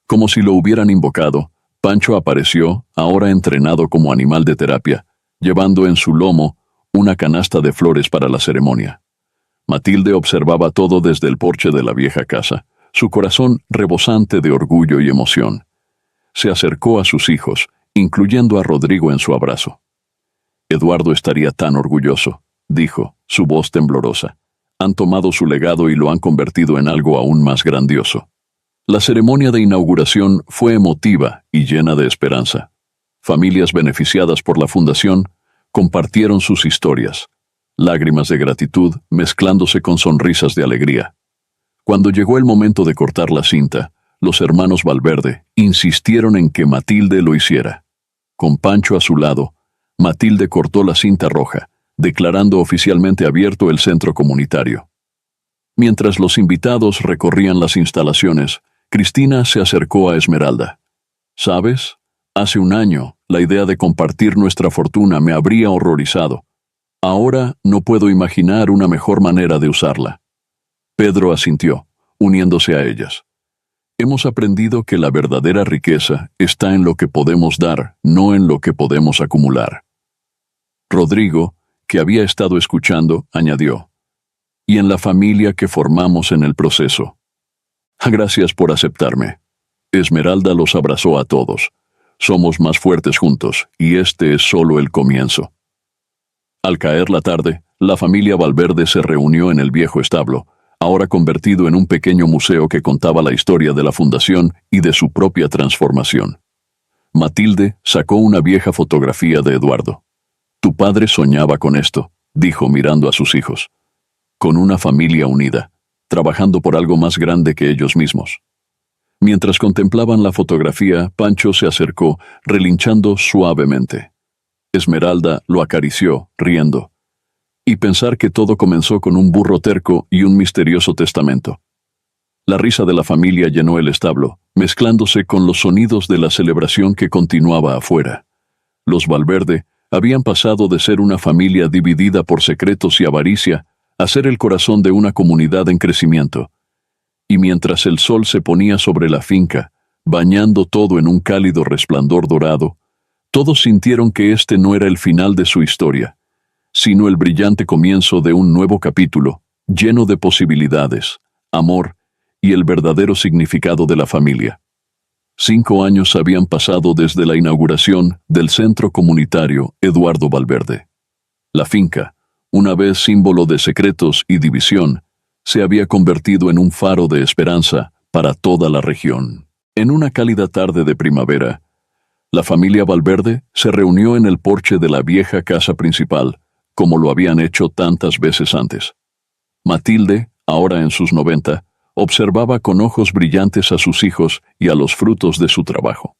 Como si lo hubieran invocado, Pancho apareció, ahora entrenado como animal de terapia, llevando en su lomo una canasta de flores para la ceremonia. Matilde observaba todo desde el porche de la vieja casa, su corazón rebosante de orgullo y emoción. Se acercó a sus hijos, incluyendo a Rodrigo en su abrazo. «Eduardo estaría tan orgulloso», dijo, su voz temblorosa. «Han tomado su legado y lo han convertido en algo aún más grandioso». La ceremonia de inauguración fue emotiva y llena de esperanza. familias beneficiadas por la fundación, compartieron sus historias, lágrimas de gratitud mezclándose con sonrisas de alegría. Cuando llegó el momento de cortar la cinta, los hermanos Valverde insistieron en que Matilde lo hiciera. Con Pancho a su lado, Matilde cortó la cinta roja, declarando oficialmente abierto el centro comunitario. Mientras los invitados recorrían las instalaciones, Cristina se acercó a Esmeralda. ¿Sabes? Hace un año, la idea de compartir nuestra fortuna me habría horrorizado. Ahora no puedo imaginar una mejor manera de usarla. Pedro asintió, uniéndose a ellas. Hemos aprendido que la verdadera riqueza está en lo que podemos dar, no en lo que podemos acumular. Rodrigo, que había estado escuchando, añadió, y en la familia que formamos en el proceso. Gracias por aceptarme. Esmeralda los abrazó a todos. Somos más fuertes juntos, y este es solo el comienzo. Al caer la tarde, la familia Valverde se reunió en el viejo establo, ahora convertido en un pequeño museo que contaba la historia de la fundación y de su propia transformación. Matilde sacó una vieja fotografía de Eduardo. Tu padre soñaba con esto, dijo mirando a sus hijos. Con una familia unida, trabajando por algo más grande que ellos mismos. Mientras contemplaban la fotografía, Pancho se acercó, relinchando suavemente. Esmeralda lo acarició, riendo. Y pensar que todo comenzó con un burro terco y un misterioso testamento. La risa de la familia llenó el establo, mezclándose con los sonidos de la celebración que continuaba afuera. Los Valverde habían pasado de ser una familia dividida por secretos y avaricia a ser el corazón de una comunidad en crecimiento. Y mientras el sol se ponía sobre la finca, bañando todo en un cálido resplandor dorado, todos sintieron que este no era el final de su historia, sino el brillante comienzo de un nuevo capítulo, lleno de posibilidades, amor y el verdadero significado de la familia. 5 años habían pasado desde la inauguración del Centro Comunitario Eduardo Valverde. La finca, una vez símbolo de secretos y división, se había convertido en un faro de esperanza para toda la región. En una cálida tarde de primavera, la familia Valverde se reunió en el porche de la vieja casa principal, como lo habían hecho tantas veces antes. Matilde, ahora en sus 90, observaba con ojos brillantes a sus hijos y a los frutos de su trabajo.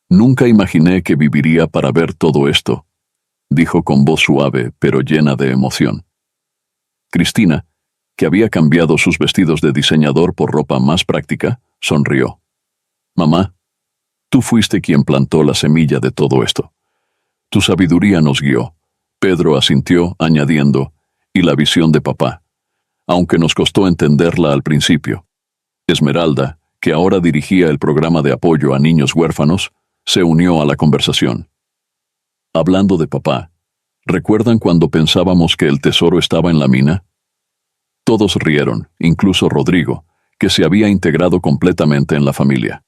Nunca imaginé que viviría para ver todo esto, dijo con voz suave pero llena de emoción. Cristina, que había cambiado sus vestidos de diseñador por ropa más práctica, sonrió. Mamá, tú fuiste quien plantó la semilla de todo esto. Tu sabiduría nos guió. Pedro asintió, añadiendo, y la visión de papá, aunque nos costó entenderla al principio. Esmeralda, que ahora dirigía el programa de apoyo a niños huérfanos, se unió a la conversación. Hablando de papá, ¿recuerdan cuando pensábamos que el tesoro estaba en la mina? Todos rieron, incluso Rodrigo, que se había integrado completamente en la familia.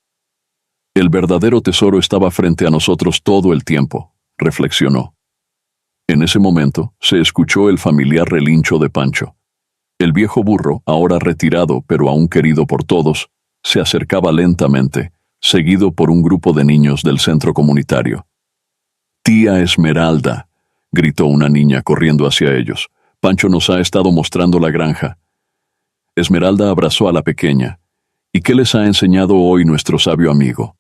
El verdadero tesoro estaba frente a nosotros todo el tiempo, reflexionó. En ese momento se escuchó el familiar relincho de Pancho. El viejo burro, ahora retirado pero aún querido por todos, se acercaba lentamente, seguido por un grupo de niños del centro comunitario. «Tía Esmeralda», gritó una niña corriendo hacia ellos. «Pancho nos ha estado mostrando la granja». Esmeralda abrazó a la pequeña. «¿Y qué les ha enseñado hoy nuestro sabio amigo?»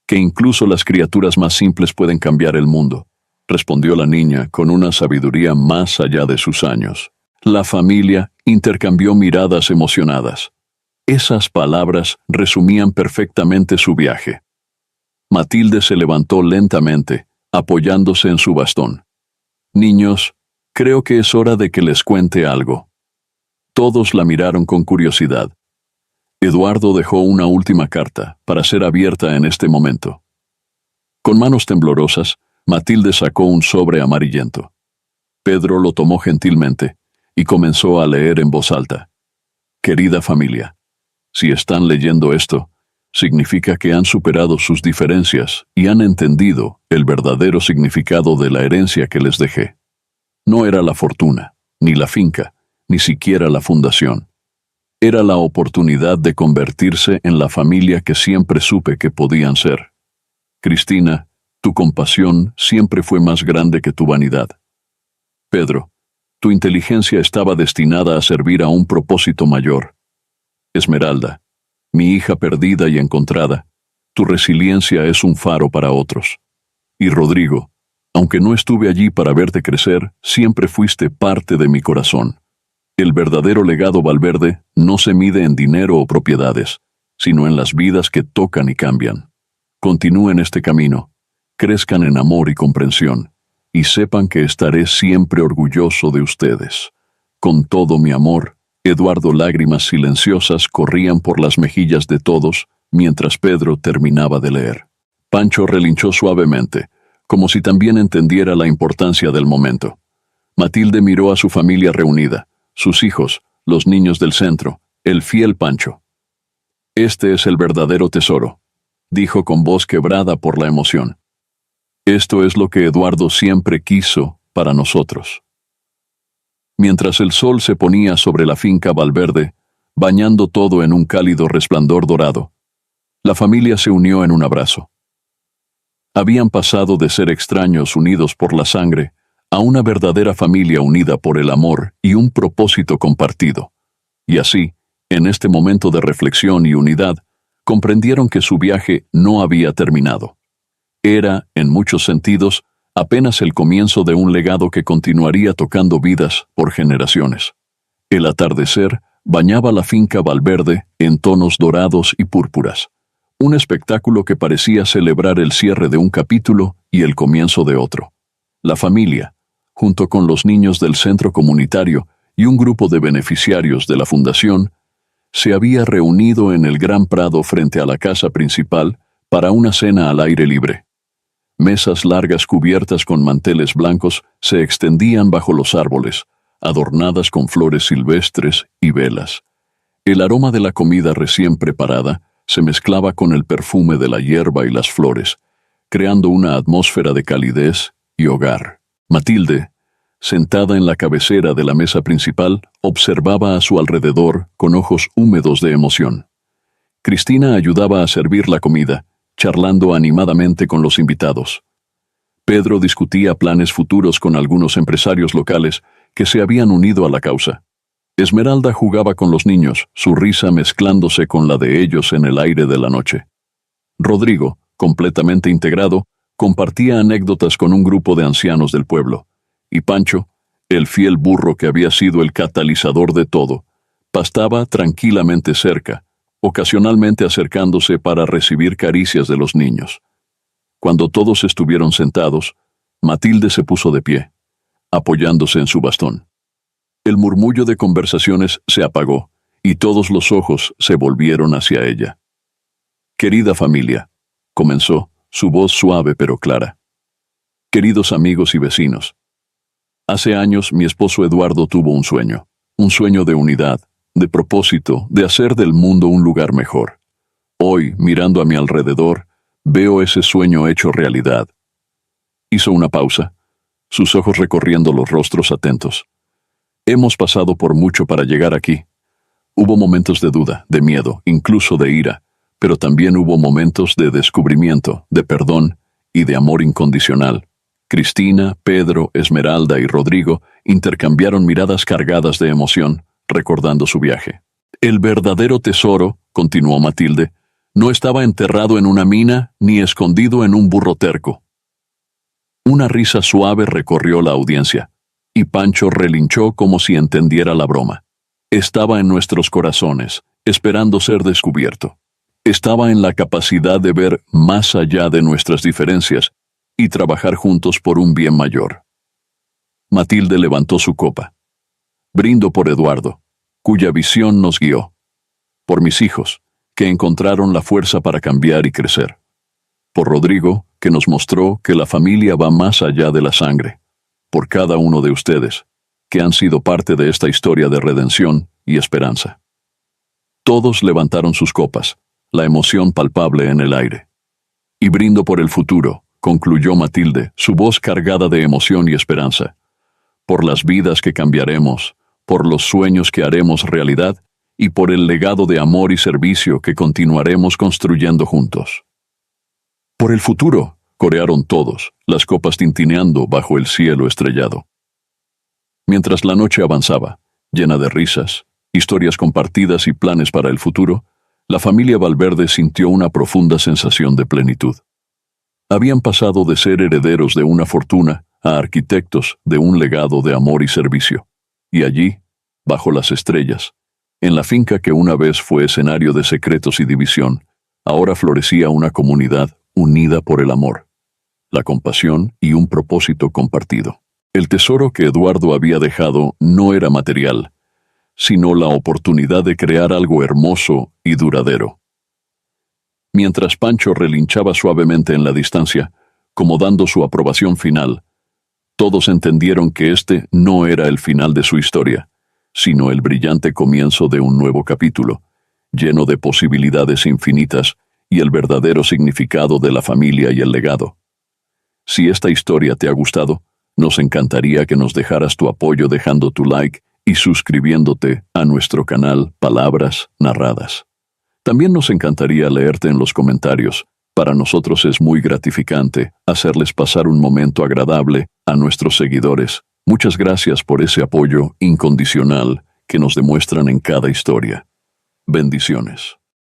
«Que incluso las criaturas más simples pueden cambiar el mundo», respondió la niña con una sabiduría más allá de sus años. La familia intercambió miradas emocionadas. Esas palabras resumían perfectamente su viaje. Matilde se levantó lentamente, apoyándose en su bastón. «Niños, creo que es hora de que les cuente algo». Todos la miraron con curiosidad. Eduardo dejó una última carta para ser abierta en este momento. Con manos temblorosas, Matilde sacó un sobre amarillento. Pedro lo tomó gentilmente y comenzó a leer en voz alta. «Querida familia, si están leyendo esto, significa que han superado sus diferencias y han entendido el verdadero significado de la herencia que les dejé. No era la fortuna, ni la finca, ni siquiera la fundación. Era la oportunidad de convertirse en la familia que siempre supe que podían ser. Cristina, Tu compasión siempre fue más grande que tu vanidad. Pedro, tu inteligencia estaba destinada a servir a un propósito mayor. Esmeralda, mi hija perdida y encontrada, tu resiliencia es un faro para otros. Y Rodrigo, aunque no estuve allí para verte crecer, siempre fuiste parte de mi corazón. El verdadero legado Valverde no se mide en dinero o propiedades, sino en las vidas que tocan y cambian. Continúen este camino, crezcan en amor y comprensión, y sepan que estaré siempre orgulloso de ustedes. Con todo mi amor, Eduardo. Lágrimas silenciosas corrían por las mejillas de todos mientras Pedro terminaba de leer. Pancho relinchó suavemente, como si también entendiera la importancia del momento. Matilde miró a su familia reunida, sus hijos, los niños del centro, el fiel Pancho. Este es el verdadero tesoro, dijo con voz quebrada por la emoción. Esto es lo que Eduardo siempre quiso para nosotros. Mientras el sol se ponía sobre la finca Valverde, bañando todo en un cálido resplandor dorado, la familia se unió en un abrazo. Habían pasado de ser extraños unidos por la sangre a una verdadera familia unida por el amor y un propósito compartido. Y así, en este momento de reflexión y unidad, comprendieron que su viaje no había terminado. Era, en muchos sentidos, apenas el comienzo de un legado que continuaría tocando vidas por generaciones. El atardecer bañaba la finca Valverde en tonos dorados y púrpuras, un espectáculo que parecía celebrar el cierre de un capítulo y el comienzo de otro. La familia, junto con los niños del centro comunitario y un grupo de beneficiarios de la fundación, se había reunido en el gran prado frente a la casa principal para una cena al aire libre. Mesas largas cubiertas con manteles blancos se extendían bajo los árboles, adornadas con flores silvestres y velas. El aroma de la comida recién preparada se mezclaba con el perfume de la hierba y las flores, creando una atmósfera de calidez y hogar. Matilde, sentada en la cabecera de la mesa principal, observaba a su alrededor con ojos húmedos de emoción. Cristina ayudaba a servir la comida, charlando animadamente con los invitados. Pedro discutía planes futuros con algunos empresarios locales que se habían unido a la causa. Esmeralda jugaba con los niños, su risa mezclándose con la de ellos en el aire de la noche. Rodrigo, completamente integrado, compartía anécdotas con un grupo de ancianos del pueblo. Y Pancho, el fiel burro que había sido el catalizador de todo, pastaba tranquilamente cerca, ocasionalmente acercándose para recibir caricias de los niños. Cuando todos estuvieron sentados, Matilde se puso de pie, apoyándose en su bastón. El murmullo de conversaciones se apagó, y todos los ojos se volvieron hacia ella. «Querida familia», comenzó, su voz suave pero clara. «Queridos amigos y vecinos, hace años mi esposo Eduardo tuvo un sueño de unidad, de propósito, de hacer del mundo un lugar mejor. Hoy, mirando a mi alrededor, veo ese sueño hecho realidad». Hizo una pausa, sus ojos recorriendo los rostros atentos. «Hemos pasado por mucho para llegar aquí. Hubo momentos de duda, de miedo, incluso de ira, pero también hubo momentos de descubrimiento, de perdón y de amor incondicional». Cristina, Pedro, Esmeralda y Rodrigo intercambiaron miradas cargadas de emoción, recordando su viaje. «El verdadero tesoro», continuó Matilde, «no estaba enterrado en una mina ni escondido en un burro terco». Una risa suave recorrió la audiencia, y Pancho relinchó como si entendiera la broma. Estaba en nuestros corazones, esperando ser descubierto. Estaba en la capacidad de ver más allá de nuestras diferencias y trabajar juntos por un bien mayor. Matilde levantó su copa. «Brindo por Eduardo, cuya visión nos guió. Por mis hijos, que encontraron la fuerza para cambiar y crecer. Por Rodrigo, que nos mostró que la familia va más allá de la sangre. Por cada uno de ustedes, que han sido parte de esta historia de redención y esperanza». Todos levantaron sus copas, la emoción palpable en el aire. «Y brindo por el futuro», concluyó Matilde, su voz cargada de emoción y esperanza. «Por las vidas que cambiaremos, por los sueños que haremos realidad y por el legado de amor y servicio que continuaremos construyendo juntos». «Por el futuro», Corearon todos, las copas tintineando bajo el cielo estrellado. Mientras la noche avanzaba, llena de risas, historias compartidas y planes para el futuro, la familia Valverde sintió una profunda sensación de plenitud. Habían pasado de ser herederos de una fortuna a arquitectos de un legado de amor y servicio. Y allí, bajo las estrellas, en la finca que una vez fue escenario de secretos y división, ahora florecía una comunidad unida por el amor, la compasión y un propósito compartido. El tesoro que Eduardo había dejado no era material, sino la oportunidad de crear algo hermoso y duradero. Mientras Pancho relinchaba suavemente en la distancia, como dando su aprobación final, todos entendieron que este no era el final de su historia, sino el brillante comienzo de un nuevo capítulo, lleno de posibilidades infinitas y el verdadero significado de la familia y el legado. Si esta historia te ha gustado, nos encantaría que nos dejaras tu apoyo dejando tu like y suscribiéndote a nuestro canal Palabras Narradas. También nos encantaría leerte en los comentarios. Para nosotros es muy gratificante hacerles pasar un momento agradable a nuestros seguidores. Muchas gracias por ese apoyo incondicional que nos demuestran en cada historia. Bendiciones.